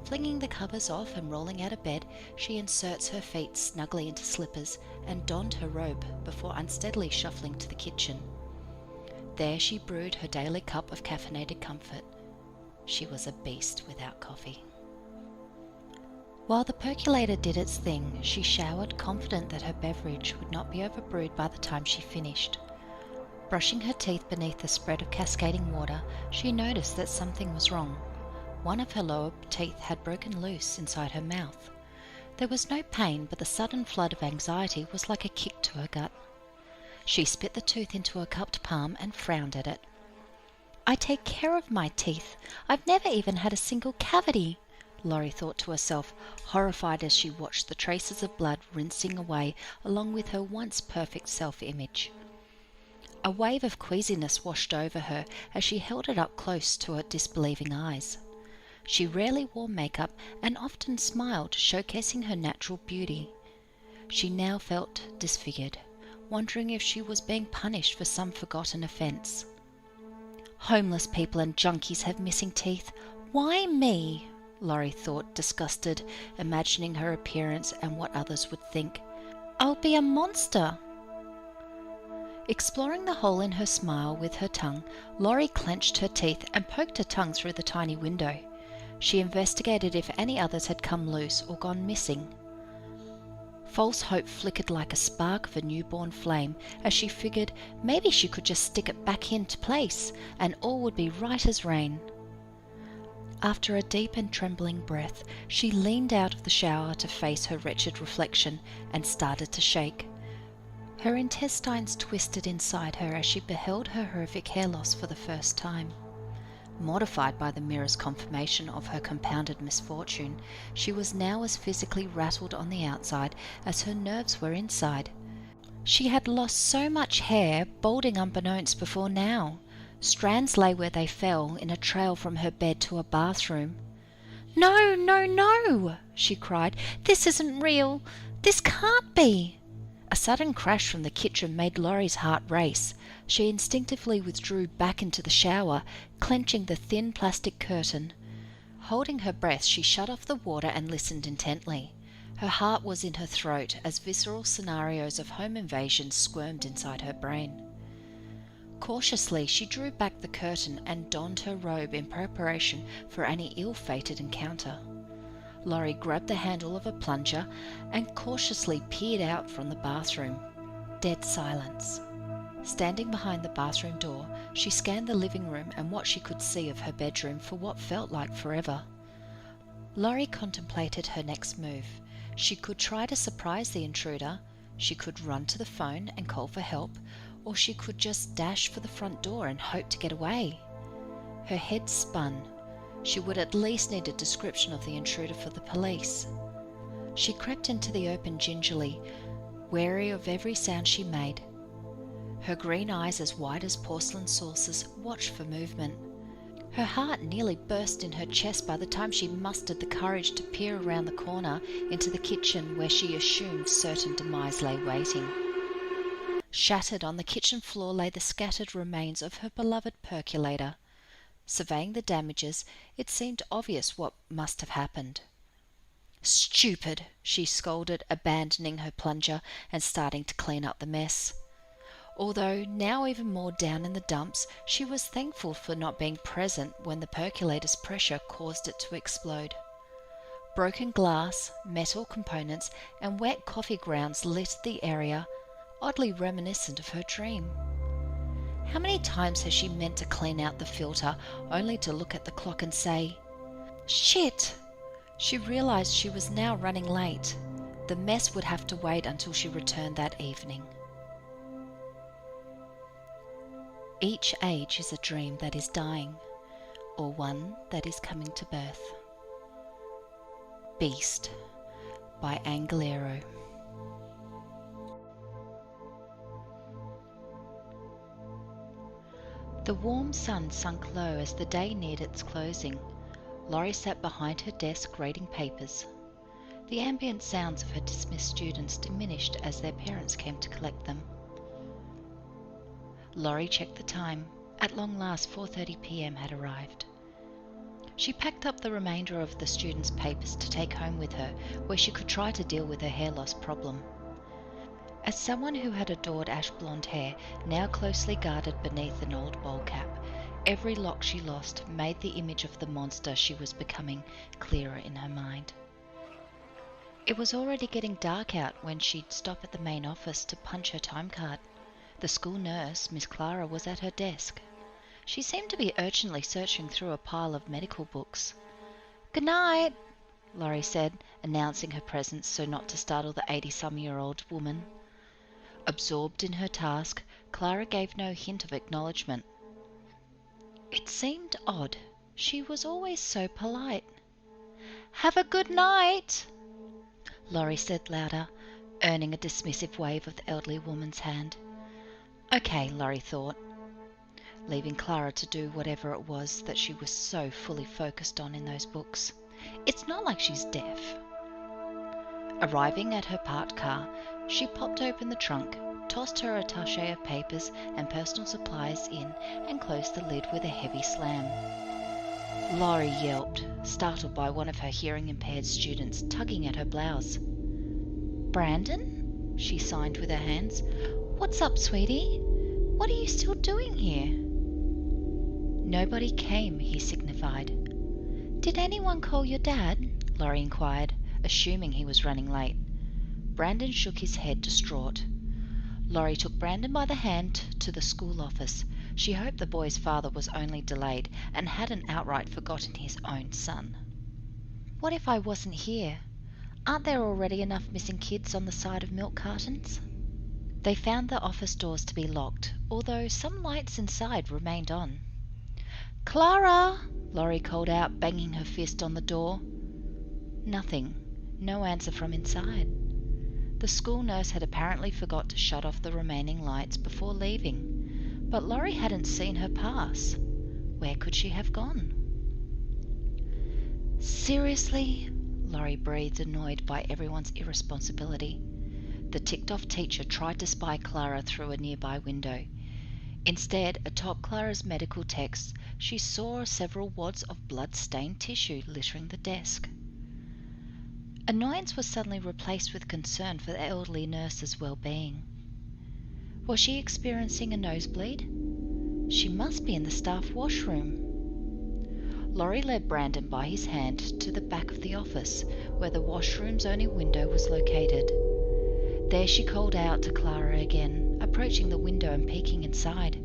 Flinging the covers off and rolling out of bed, she inserts her feet snugly into slippers and donned her robe before unsteadily shuffling to the kitchen. There she brewed her daily cup of caffeinated comfort. She was a beast without coffee. While the percolator did its thing, she showered, confident that her beverage would not be overbrewed by the time she finished. Brushing her teeth beneath the spread of cascading water, she noticed that something was wrong. One of her lower teeth had broken loose inside her mouth. There was no pain, but the sudden flood of anxiety was like a kick to her gut. She spit the tooth into a cupped palm and frowned at it. I take care of my teeth. I've never even had a single cavity, Laurie thought to herself, horrified as she watched the traces of blood rinsing away along with her once perfect self-image. A wave of queasiness washed over her as she held it up close to her disbelieving eyes. She rarely wore makeup and often smiled, showcasing her natural beauty. She now felt disfigured, wondering if she was being punished for some forgotten offence. Homeless people and junkies have missing teeth. Why me? Laurie thought, disgusted, imagining her appearance and what others would think. I'll be a monster. Exploring the hole in her smile with her tongue, Laurie clenched her teeth and poked her tongue through the tiny window. She investigated if any others had come loose or gone missing. False hope flickered like a spark of a newborn flame as she figured maybe she could just stick it back into place and all would be right as rain. After a deep and trembling breath, she leaned out of the shower to face her wretched reflection and started to shake. Her intestines twisted inside her as she beheld her horrific hair loss for the first time. Mortified by the mirror's confirmation of her compounded misfortune, she was now as physically rattled on the outside as her nerves were inside. She had lost so much hair, balding unbeknownst before now. Strands lay where they fell, in a trail from her bed to a bathroom. "No, no, no!" she cried. "This isn't real! This can't be!" A sudden crash from the kitchen made Laurie's heart race. She instinctively withdrew back into the shower, clenching the thin plastic curtain. Holding her breath, she shut off the water and listened intently. Her heart was in her throat as visceral scenarios of home invasion squirmed inside her brain. Cautiously, she drew back the curtain and donned her robe in preparation for any ill-fated encounter. Laurie grabbed the handle of a plunger and cautiously peered out from the bathroom. Dead silence. Standing behind the bathroom door, she scanned the living room and what she could see of her bedroom for what felt like forever. Laurie contemplated her next move. She could try to surprise the intruder, she could run to the phone and call for help, or she could just dash for the front door and hope to get away. Her head spun. She would at least need a description of the intruder for the police. She crept into the open gingerly, wary of every sound she made. Her green eyes, as wide as porcelain saucers, watched for movement. Her heart nearly burst in her chest by the time she mustered the courage to peer around the corner into the kitchen where she assumed certain demise lay waiting. Shattered on the kitchen floor lay the scattered remains of her beloved percolator. Surveying the damages, it seemed obvious what must have happened. "Stupid!" she scolded, abandoning her plunger and starting to clean up the mess. Although now even more down in the dumps, she was thankful for not being present when the percolator's pressure caused it to explode. Broken glass, metal components, and wet coffee grounds littered the area, oddly reminiscent of her dream. How many times has she meant to clean out the filter, only to look at the clock and say, "Shit!" She realized she was now running late. The mess would have to wait until she returned that evening. Each age is a dream that is dying, or one that is coming to birth. Beast by Angoleiro. The warm sun sunk low as the day neared its closing. Laurie sat behind her desk grading papers. The ambient sounds of her dismissed students diminished as their parents came to collect them. Laurie checked the time. At long last, 4:30 p.m. had arrived. She packed up the remainder of the students' papers to take home with her, where she could try to deal with her hair loss problem. As someone who had adored ash blonde hair, now closely guarded beneath an old bowl cap, every lock she lost made the image of the monster she was becoming clearer in her mind. It was already getting dark out when she'd stop at the main office to punch her time card. The school nurse, Miss Clara, was at her desk. She seemed to be urgently searching through a pile of medical books. "Good night," Laurie said, announcing her presence so not to startle the 80-some-year-old woman. Absorbed in her task, Clara gave no hint of acknowledgement. It seemed odd. She was always so polite. "Have a good night," Laurie said louder, earning a dismissive wave of the elderly woman's hand. Okay, Laurie thought, leaving Clara to do whatever it was that she was so fully focused on in those books. It's not like she's deaf. Arriving at her parked car, she popped open the trunk, tossed her attaché of papers and personal supplies in, and closed the lid with a heavy slam. Laurie yelped, startled by one of her hearing-impaired students tugging at her blouse. "Brandon?" she signed with her hands. "What's up, sweetie? What are you still doing here?" "Nobody came," he signified. "Did anyone call your dad?" Laurie inquired, assuming he was running late. Brandon shook his head, distraught. Laurie took Brandon by the hand to the school office. She hoped the boy's father was only delayed and hadn't outright forgotten his own son. "What if I wasn't here? Aren't there already enough missing kids on the side of milk cartons?" They found the office doors to be locked, although some lights inside remained on. "Clara!" Laurie called out, banging her fist on the door. Nothing. No answer from inside. The school nurse had apparently forgot to shut off the remaining lights before leaving, but Laurie hadn't seen her pass. Where could she have gone? "Seriously?" Laurie breathed, annoyed by everyone's irresponsibility. The ticked-off teacher tried to spy Clara through a nearby window. Instead, atop Clara's medical text, she saw several wads of blood-stained tissue littering the desk. Annoyance was suddenly replaced with concern for the elderly nurse's well-being. Was she experiencing a nosebleed? She must be in the staff washroom. Laurie led Brandon by his hand to the back of the office, where the washroom's only window was located. There she called out to Clara again, approaching the window and peeking inside.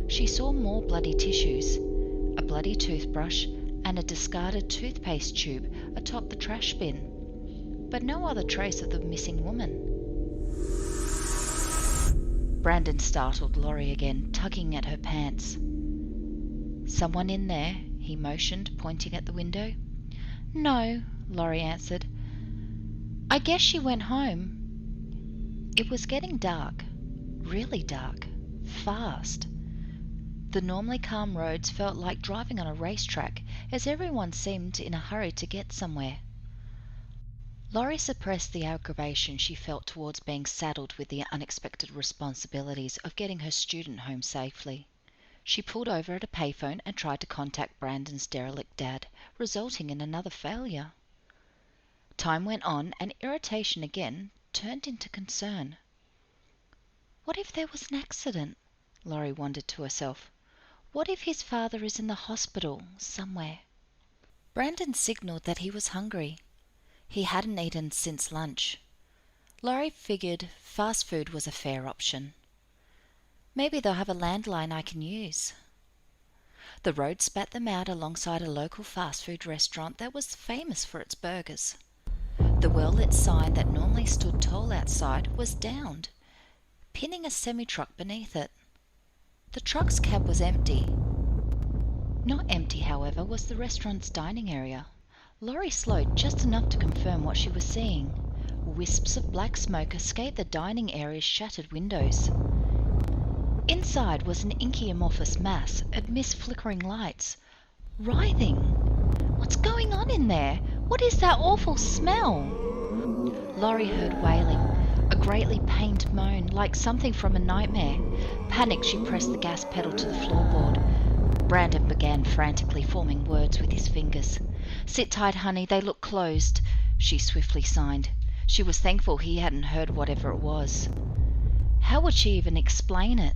She saw more bloody tissues, a bloody toothbrush, and a discarded toothpaste tube atop the trash bin, but no other trace of the missing woman. Brandon startled Laurie again, tugging at her pants. "Someone in there?" he motioned, pointing at the window. "No," Laurie answered. "I guess she went home." It was getting dark, really dark, fast. The normally calm roads felt like driving on a racetrack, as everyone seemed in a hurry to get somewhere. Laurie suppressed the aggravation she felt towards being saddled with the unexpected responsibilities of getting her student home safely. She pulled over at a payphone and tried to contact Brandon's derelict dad, resulting in another failure. Time went on, and irritation again turned into concern. What if there was an accident? Laurie wondered to herself. What if his father is in the hospital somewhere? Brandon signalled that he was hungry. He hadn't eaten since lunch. Laurie figured fast food was a fair option. Maybe they'll have a landline I can use. The road spat them out alongside a local fast food restaurant that was famous for its burgers. The well-lit sign that normally stood tall outside was downed, pinning a semi-truck beneath it. The truck's cab was empty. Not empty, however, was the restaurant's dining area. Laurie slowed just enough to confirm what she was seeing. Wisps of black smoke escaped the dining area's shattered windows. Inside was an inky amorphous mass amidst flickering lights. Writhing. What's going on in there? What is that awful smell? Laurie heard wailing, a greatly pained moan like something from a nightmare. Panicked, she pressed the gas pedal to the floorboard. Brandon began frantically forming words with his fingers. "Sit tight, honey, they look closed," she swiftly signed. She was thankful he hadn't heard whatever it was. How would she even explain it?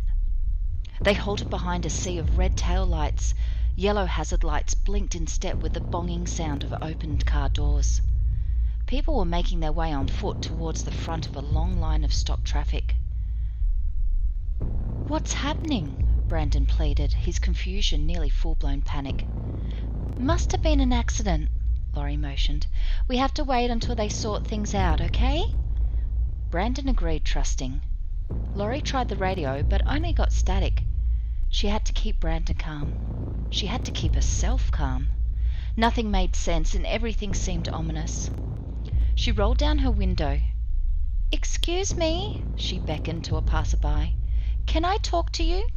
They halted behind a sea of red tail lights. Yellow hazard lights blinked in step with the bonging sound of opened car doors. People were making their way on foot towards the front of a long line of stopped traffic. "What's happening?" Brandon pleaded, his confusion nearly full-blown panic. "Must have been an accident," Laurie motioned. "We have to wait until they sort things out, okay?" Brandon agreed, trusting. Laurie tried the radio, but only got static. She had to keep Brandon calm. She had to keep herself calm. Nothing made sense, and everything seemed ominous. She rolled down her window. "Excuse me," she beckoned to a passerby. "Can I talk to you?"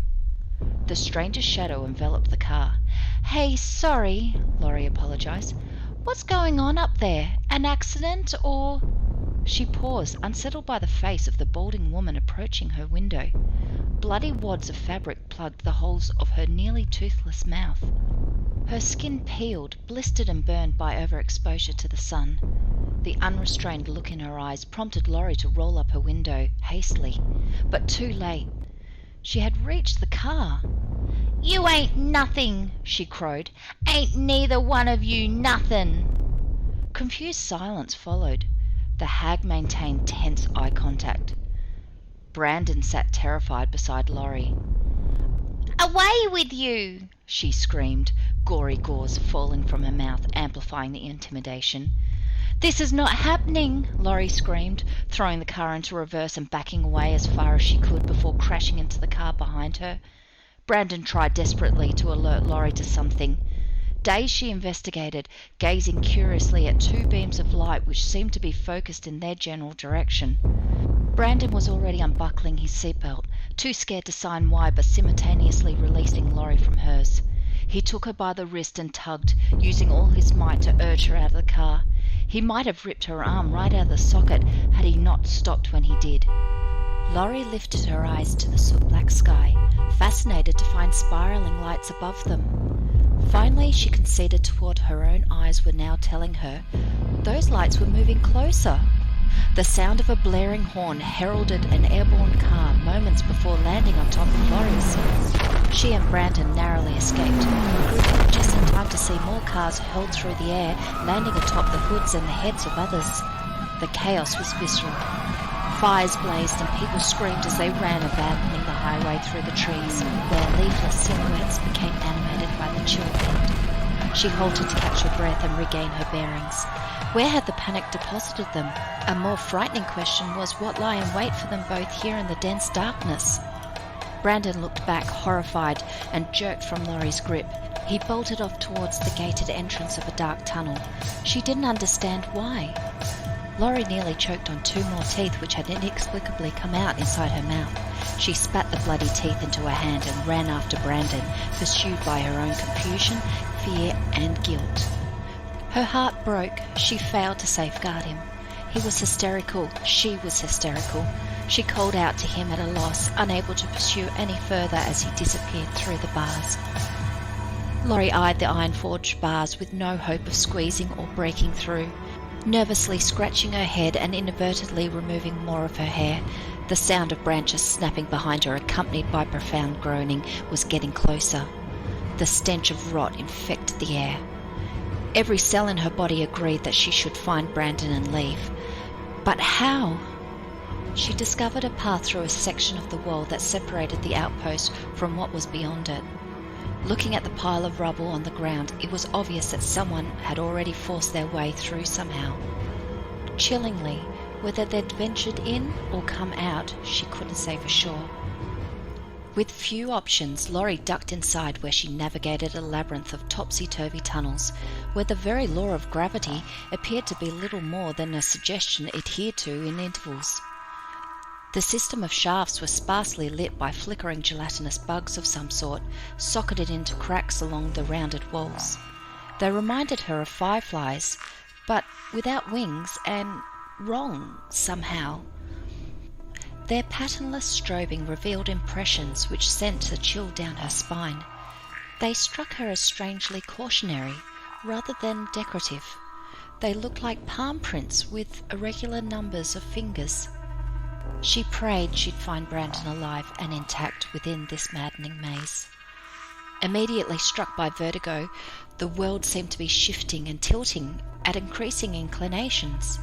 The stranger's shadow enveloped the car. "Hey, sorry," Laurie apologized. "What's going on up there? An accident or—" She paused, unsettled by the face of the balding woman approaching her window. Bloody wads of fabric plugged the holes of her nearly toothless mouth. Her skin peeled, blistered and burned by overexposure to the sun. The unrestrained look in her eyes prompted Laurie to roll up her window hastily, but too late. She had reached the car. "You ain't nothing," she crowed. "Ain't neither one of you nothing." Confused silence followed. The hag maintained tense eye contact. Brandon sat terrified beside Laurie. "Away with you!" she screamed, gory gauze falling from her mouth, amplifying the intimidation. "This is not happening," Laurie screamed, throwing the car into reverse and backing away as far as she could before crashing into the car behind her. Brandon tried desperately to alert Laurie to something. Dazed, she investigated, gazing curiously at two beams of light which seemed to be focused in their general direction. Brandon was already unbuckling his seatbelt, too scared to sign why but simultaneously releasing Laurie from hers. He took her by the wrist and tugged, using all his might to urge her out of the car. He might have ripped her arm right out of the socket had he not stopped when he did. Laurie lifted her eyes to the soot-black sky, fascinated to find spiralling lights above them. Finally, she conceded to what her own eyes were now telling her. Those lights were moving closer. The sound of a blaring horn heralded an airborne car moments before landing on top of Laurie's. She and Brandon narrowly escaped, grouping just in time to see more cars hurled through the air, landing atop the hoods and the heads of others. The chaos was visceral. Fires blazed and people screamed as they ran, abandoning the highway through the trees, where leafless silhouettes became animated by the chill wind. She halted to catch her breath and regain her bearings. Where had the panic deposited them? A more frightening question was what lay in wait for them both here in the dense darkness. Brandon looked back, horrified, and jerked from Laurie's grip. He bolted off towards the gated entrance of a dark tunnel. She didn't understand why. Laurie nearly choked on two more teeth which had inexplicably come out inside her mouth. She spat the bloody teeth into her hand and ran after Brandon, pursued by her own confusion, fear, and guilt. Her heart broke. She failed to safeguard him. He was hysterical. She was hysterical. She called out to him at a loss, unable to pursue any further as he disappeared through the bars. Laurie eyed the iron-forged bars with no hope of squeezing or breaking through. Nervously scratching her head and inadvertently removing more of her hair, the sound of branches snapping behind her, accompanied by profound groaning, was getting closer. The stench of rot infected the air. Every cell in her body agreed that she should find Brandon and leave. But how? She discovered a path through a section of the wall that separated the outpost from what was beyond it. Looking at the pile of rubble on the ground, it was obvious that someone had already forced their way through somehow. Chillingly, whether they'd ventured in or come out, she couldn't say for sure. With few options, Laurie ducked inside where she navigated a labyrinth of topsy-turvy tunnels, where the very law of gravity appeared to be little more than a suggestion adhered to in intervals. The system of shafts was sparsely lit by flickering gelatinous bugs of some sort, socketed into cracks along the rounded walls. They reminded her of fireflies, but without wings and wrong somehow. Their patternless strobing revealed impressions which sent a chill down her spine. They struck her as strangely cautionary, rather than decorative. They looked like palm prints with irregular numbers of fingers. She prayed she'd find Brandon alive and intact within this maddening maze. Immediately struck by vertigo, the world seemed to be shifting and tilting at increasing inclinations.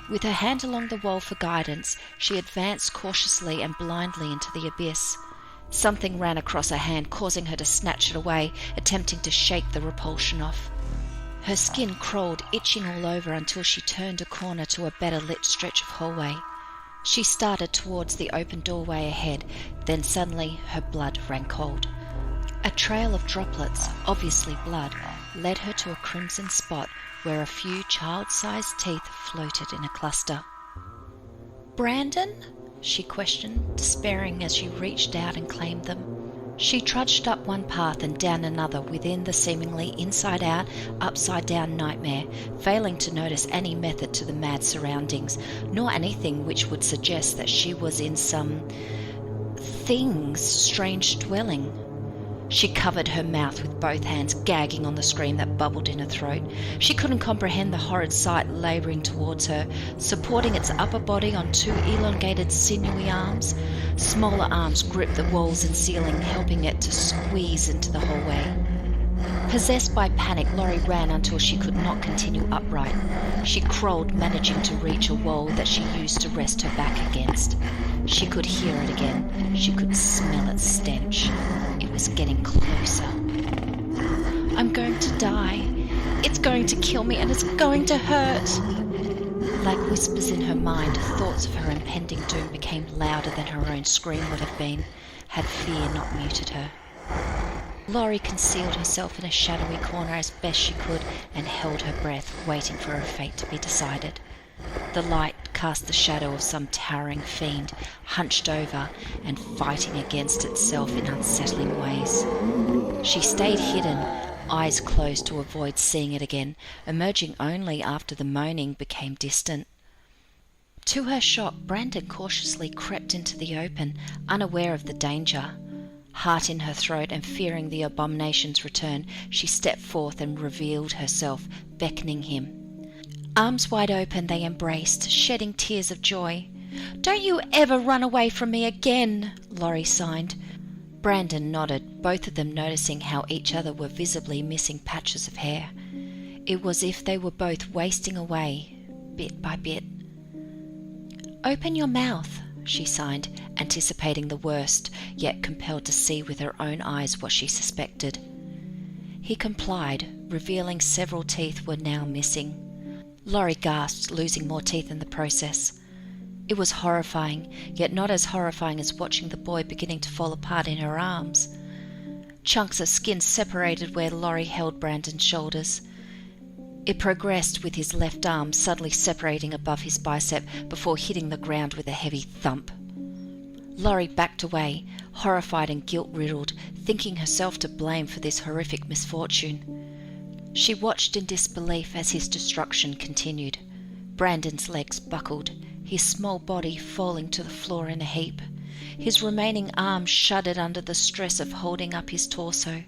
With her hand along the wall for guidance, she advanced cautiously and blindly into the abyss. Something ran across her hand, causing her to snatch it away, attempting to shake the repulsion off. Her skin crawled, itching all over until she turned a corner to a better lit stretch of hallway. She started towards the open doorway ahead, then suddenly her blood ran cold. A trail of droplets, obviously blood, led her to a crimson spot where a few child-sized teeth floated in a cluster. "Brandon?" she questioned, despairing as she reached out and claimed them. She trudged up one path and down another within the seemingly inside-out, upside-down nightmare, failing to notice any method to the mad surroundings, nor anything which would suggest that she was in some thing's strange dwelling. She covered her mouth with both hands, gagging on the scream that bubbled in her throat. She couldn't comprehend the horrid sight labouring towards her, supporting its upper body on two elongated, sinewy arms. Smaller arms gripped the walls and ceiling, helping it to squeeze into the hallway. Possessed by panic, Laurie ran until she could not continue upright. She crawled, managing to reach a wall that she used to rest her back against. She could hear it again. She could smell its stench. It was getting closer. "I'm going to die," It's going to kill me and it's going to hurt. Like whispers in her mind, thoughts of her impending doom became louder than her own scream would have been, had fear not muted her. Laurie concealed herself in a shadowy corner as best she could and held her breath, waiting for her fate to be decided. The light cast the shadow of some towering fiend, hunched over and fighting against itself in unsettling ways. She stayed hidden, eyes closed to avoid seeing it again, emerging only after the moaning became distant. To her shock, Brandon cautiously crept into the open, unaware of the danger. Heart in her throat and fearing the abomination's return, she stepped forth and revealed herself, beckoning him. Arms wide open, they embraced, shedding tears of joy. "Don't you ever run away from me again," Laurie signed. Brandon nodded, both of them noticing how each other were visibly missing patches of hair. It was as if they were both wasting away, bit by bit. "Open your mouth," she signed, anticipating the worst, yet compelled to see with her own eyes what she suspected. He complied, revealing several teeth were now missing. Laurie gasped, losing more teeth in the process. It was horrifying, yet not as horrifying as watching the boy beginning to fall apart in her arms. Chunks of skin separated where Laurie held Brandon's shoulders. It progressed with his left arm suddenly separating above his bicep before hitting the ground with a heavy thump. Laurie backed away, horrified and guilt-riddled, thinking herself to blame for this horrific misfortune. She watched in disbelief as his destruction continued. Brandon's legs buckled, his small body falling to the floor in a heap. His remaining arm shuddered under the stress of holding up his torso.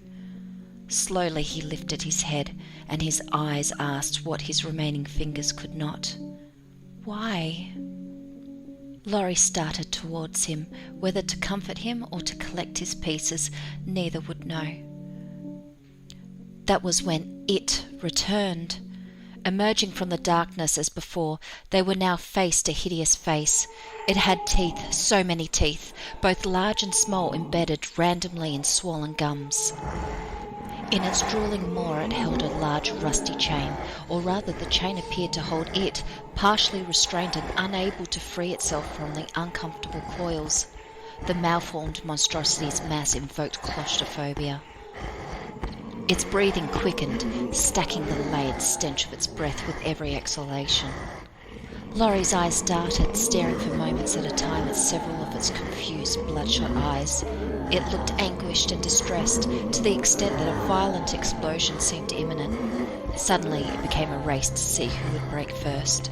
Slowly he lifted his head, and his eyes asked what his remaining fingers could not. Why? Laurie started towards him, whether to comfort him or to collect his pieces, neither would know. That was when it returned. Emerging from the darkness as before, they were now faced a hideous face. It had teeth, so many teeth, both large and small, embedded randomly in swollen gums. In its drooling maw it held a large rusty chain, or rather the chain appeared to hold it, partially restrained and unable to free itself from the uncomfortable coils. The malformed monstrosity's mass invoked claustrophobia. Its breathing quickened, stacking the layered stench of its breath with every exhalation. Laurie's eyes darted, staring for moments at a time at several of its confused, bloodshot eyes. It looked anguished and distressed, to the extent that a violent explosion seemed imminent. Suddenly it became a race to see who would break first.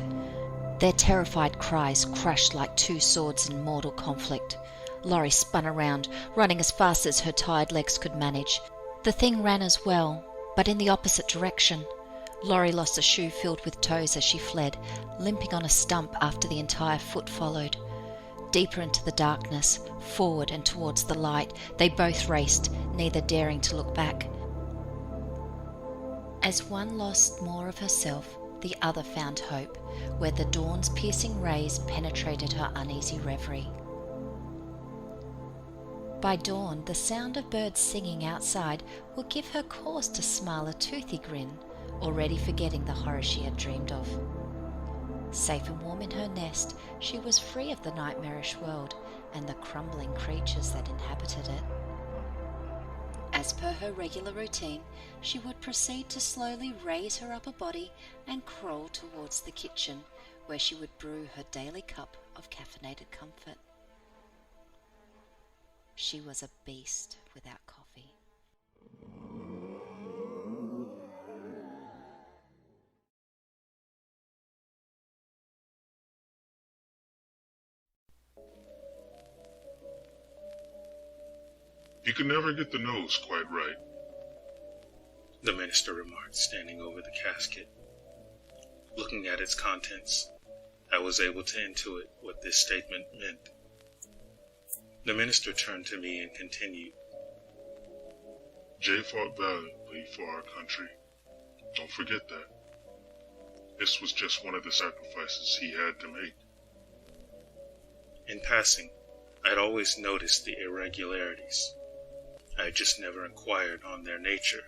Their terrified cries crashed like two swords in mortal conflict. Laurie spun around, running as fast as her tired legs could manage. The thing ran as well, but in the opposite direction. Laurie lost a shoe filled with toes as she fled, limping on a stump after the entire foot followed. Deeper into the darkness, forward and towards the light, they both raced, neither daring to look back. As one lost more of herself, the other found hope, where the dawn's piercing rays penetrated her uneasy reverie. By dawn, the sound of birds singing outside would give her cause to smile a toothy grin, already forgetting the horror she had dreamed of. Safe and warm in her nest, she was free of the nightmarish world and the crumbling creatures that inhabited it. As per her regular routine, she would proceed to slowly raise her upper body and crawl towards the kitchen, where she would brew her daily cup of caffeinated comfort. She was a beast without coffee. You can never get the nose quite right, the minister remarked, standing over the casket. Looking at its contents, I was able to intuit what this statement meant. The minister turned to me and continued. Jay fought valiantly for our country. Don't forget that. This was just one of the sacrifices he had to make. In passing, I'd always noticed the irregularities. I had just never inquired on their nature.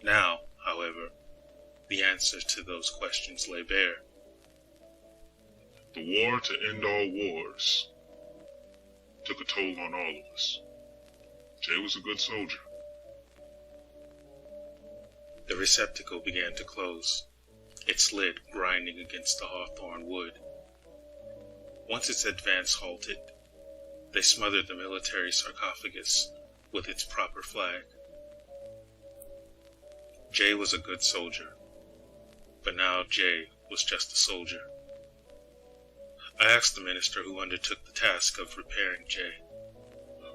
Now, however, answer to those questions lay bare. The war to end all wars took a toll on all of us. Jay was a good soldier. The receptacle began to close, its lid grinding against the hawthorn wood. Once its advance halted, they smothered the military sarcophagus with its proper flag. Jay was a good soldier, but now Jay was just a soldier. I asked the minister who undertook the task of repairing Jay.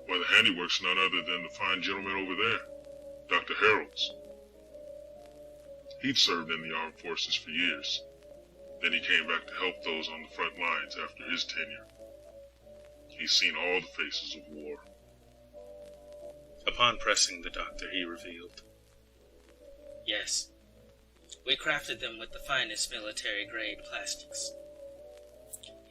Why, the handiwork's none other than the fine gentleman over there, Dr. Harold's. He'd served in the armed forces for years. Then he came back to help those on the front lines after his tenure. He's seen all the faces of war. Upon pressing the doctor, he revealed, Yes, we crafted them with the finest military-grade plastics.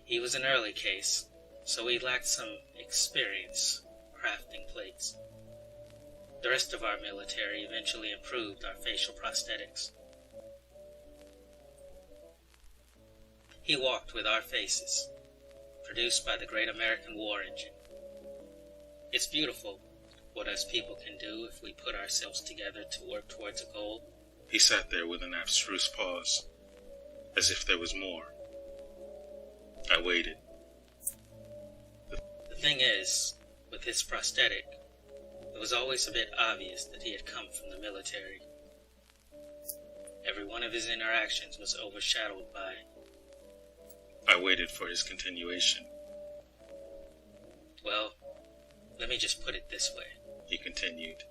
He was an early case, so we lacked some experience crafting plates. The rest of our military eventually improved our facial prosthetics. He walked with our faces, produced by the great American war engine. It's beautiful what us people can do if we put ourselves together to work towards a goal. He sat there with an abstruse pause, as if there was more. I waited. The thing is, with his prosthetic, it was always a bit obvious that he had come from the military. Every one of his interactions was overshadowed by... I waited for his continuation. Well, let me just put it this way, he continued.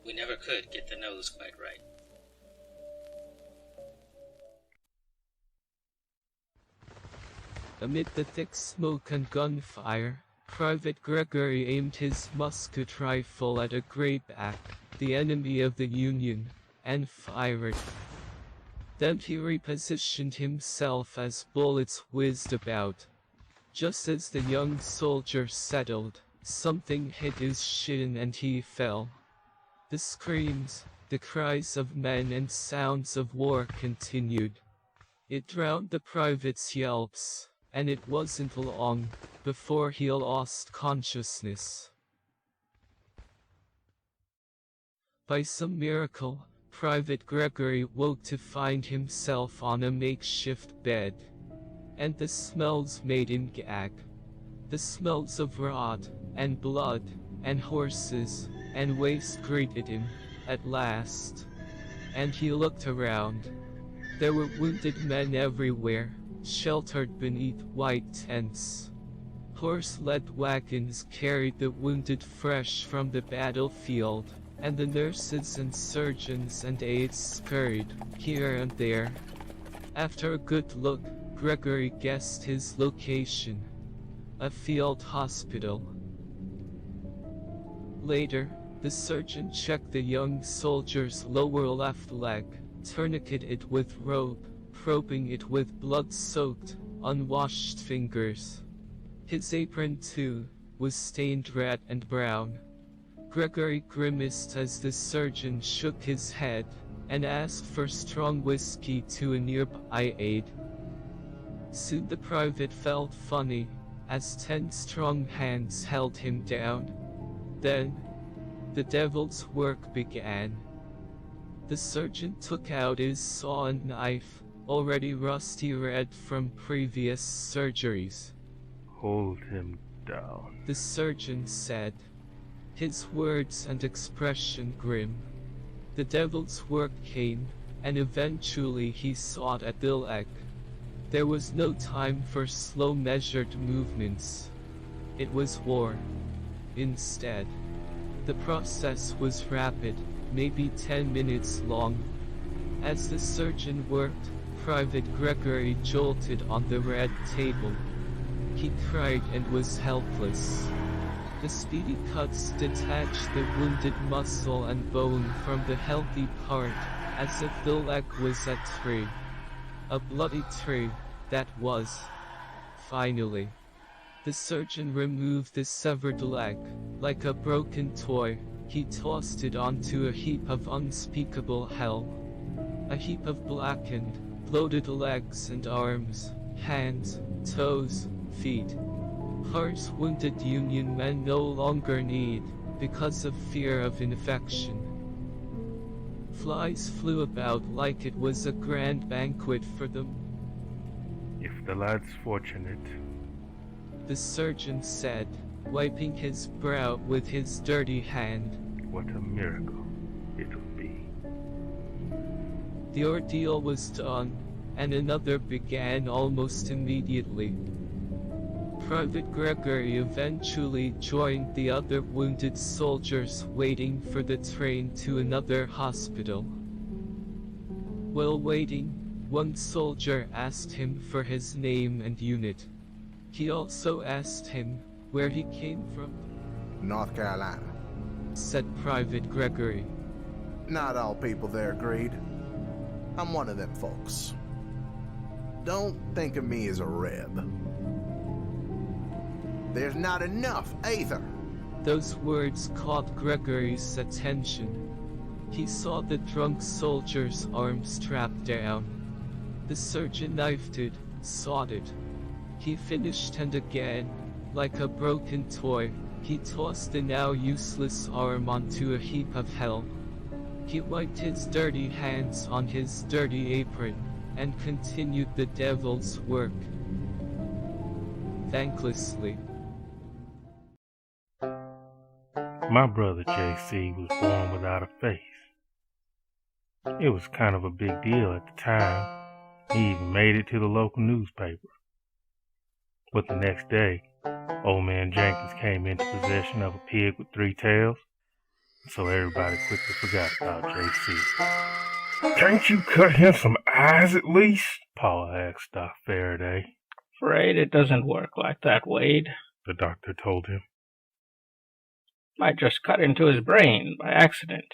We never could get the nose quite right. Amid the thick smoke and gunfire, Private Gregory aimed his musket rifle at a greyback, the enemy of the Union, and fired. Then he repositioned himself as bullets whizzed about. Just as the young soldier settled, something hit his shin and he fell. The screams, the cries of men and sounds of war continued. It drowned the private's yelps, and it wasn't long before he lost consciousness. By some miracle, Private Gregory woke to find himself on a makeshift bed. And the smells made him gag. The smells of rot, and blood, and horses, and waste greeted him, at last. And he looked around. There were wounded men everywhere, sheltered beneath white tents. Horse-led wagons carried the wounded fresh from the battlefield, and the nurses and surgeons and aides scurried, here and there. After a good look, Gregory guessed his location. A field hospital. Later, the surgeon checked the young soldier's lower left leg, tourniqueted it with rope, probing it with blood-soaked, unwashed fingers. His apron, too, was stained red and brown. Gregory grimaced as the surgeon shook his head, and asked for strong whiskey to a nearby aide. Soon the private felt funny, as 10 strong hands held him down. Then, the devil's work began. The surgeon took out his saw and knife, already rusty red from previous surgeries. Hold him down, the surgeon said, his words and expression grim. The devil's work came, and eventually he sawed at the leg. There was no time for slow measured movements. It was war. Instead, the process was rapid, maybe 10 minutes long. As the surgeon worked, Private Gregory jolted on the red table. He cried and was helpless. The speedy cuts detached the wounded muscle and bone from the healthy part, as if the leg was a tree. A bloody tree, that was. Finally, the surgeon removed the severed leg. Like a broken toy, he tossed it onto a heap of unspeakable hell. A heap of blackened, bloated legs and arms, hands, toes, feet. Hearts wounded Union men no longer need, because of fear of infection. Flies flew about like it was a grand banquet for them. If the lad's fortunate, the surgeon said, wiping his brow with his dirty hand. What a miracle it'll be. The ordeal was done, and another began almost immediately. Private Gregory eventually joined the other wounded soldiers waiting for the train to another hospital. While waiting, one soldier asked him for his name and unit. He also asked him where he came from. North Carolina, said Private Gregory. Not all people there agreed. I'm one of them folks. Don't think of me as a reb. There's not enough, either. Those words caught Gregory's attention. He saw the drunk soldier's arm strapped down. The surgeon knifed it, sawed it. He finished, and again, like a broken toy, he tossed the now useless arm onto a heap of hell. He wiped his dirty hands on his dirty apron, and continued the devil's work. Thanklessly. My brother JC was born without a face. It was kind of a big deal at the time. He even made it to the local newspaper. But the next day, old man Jenkins came into possession of a pig with 3 tails, so everybody quickly forgot about JC. Can't you cut him some eyes at least? Paul asked Doc Faraday. Afraid it doesn't work like that, Wade, the doctor told him. Might just cut into his brain by accident.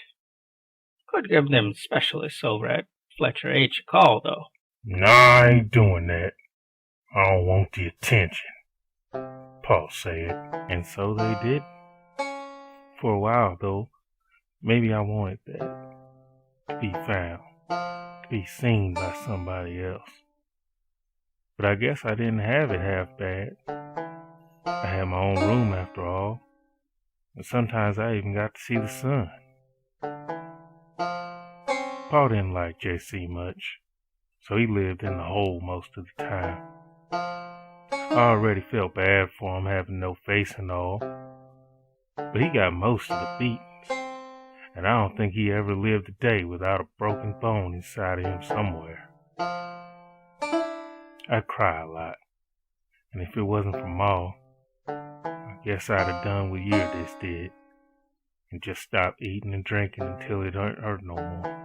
Could give them specialists over at Fletcher H a call, though. Nah, I ain't doing that. I don't want the attention, Paul said, and so they did. For a while, though, maybe I wanted that. To be found, to be seen by somebody else. But I guess I didn't have it half bad. I had my own room after all, and sometimes I even got to see the sun. Paul didn't like JC much, so he lived in the hole most of the time. I already felt bad for him having no face and all, but he got most of the beatings, and I don't think he ever lived a day without a broken bone inside of him somewhere. I cry a lot, and if it wasn't for Ma, I guess I'd have done what Eurydice did, and just stopped eating and drinking until it didn't hurt no more.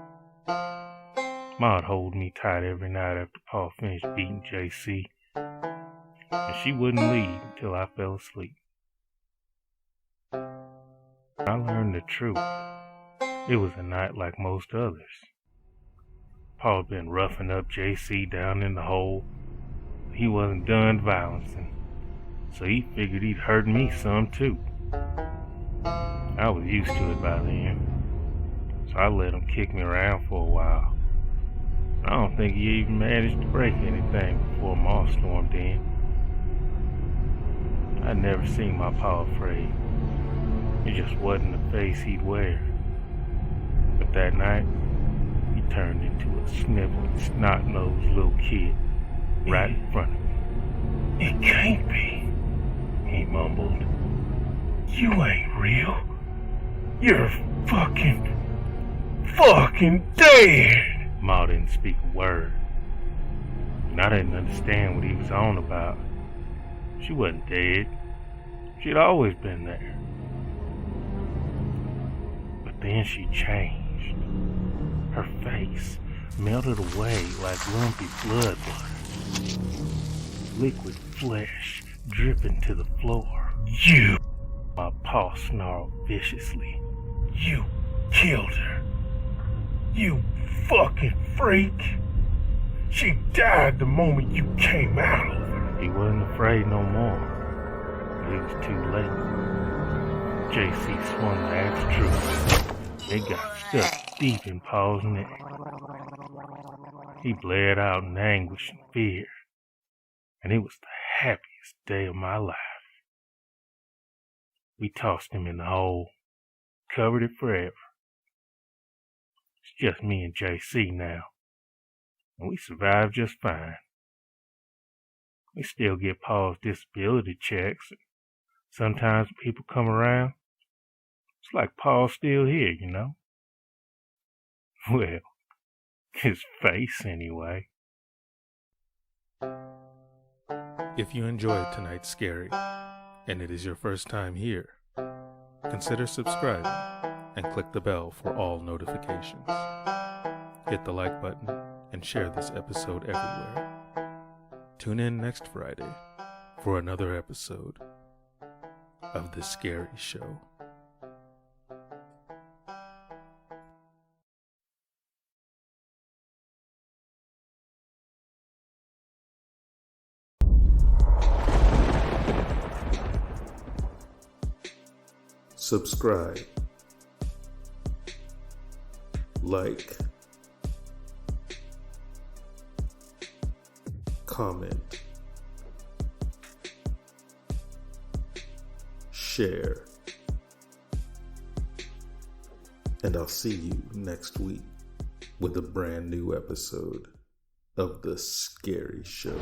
Ma'd hold me tight every night after Pa finished beating JC, and she wouldn't leave until I fell asleep. I learned the truth. It was a night like most others. Pa'd been roughing up JC down in the hole. He wasn't done violencing, so he figured he'd hurt me some too. I was used to it by then, so I let him kick me around for a while. I don't think he even managed to break anything before Ma stormed in. I'd never seen my pa afraid. It just wasn't the face he'd wear. But that night, he turned into a sniveling, snot-nosed little kid right in front of me. It can't be, he mumbled. You ain't real. You're fucking dead. Ma didn't speak a word, and I didn't understand what he was on about. She wasn't dead. She'd always been there. But then she changed. Her face melted away like lumpy blood butter. Liquid flesh dripping to the floor. You! My paw snarled viciously. You killed her. You fucking freak! She died the moment you came out of her. He wasn't afraid no more, but it was too late. JC swung the axe true. It got stuck deep in Paul's neck. He bled out in anguish and fear, and it was the happiest day of my life. We tossed him in the hole, covered it forever. It's just me and JC now, and we survived just fine. We still get Paul's disability checks, and sometimes when people come around, it's like Paul's still here, you know? Well, his face anyway. If you enjoyed tonight's Scary, and it is your first time here, consider subscribing and click the bell for all notifications. Hit the like button and share this episode everywhere. Tune in next Friday for another episode of The Scary Show. Subscribe, like, comment, share, and I'll see you next week with a brand new episode of The Scary Show.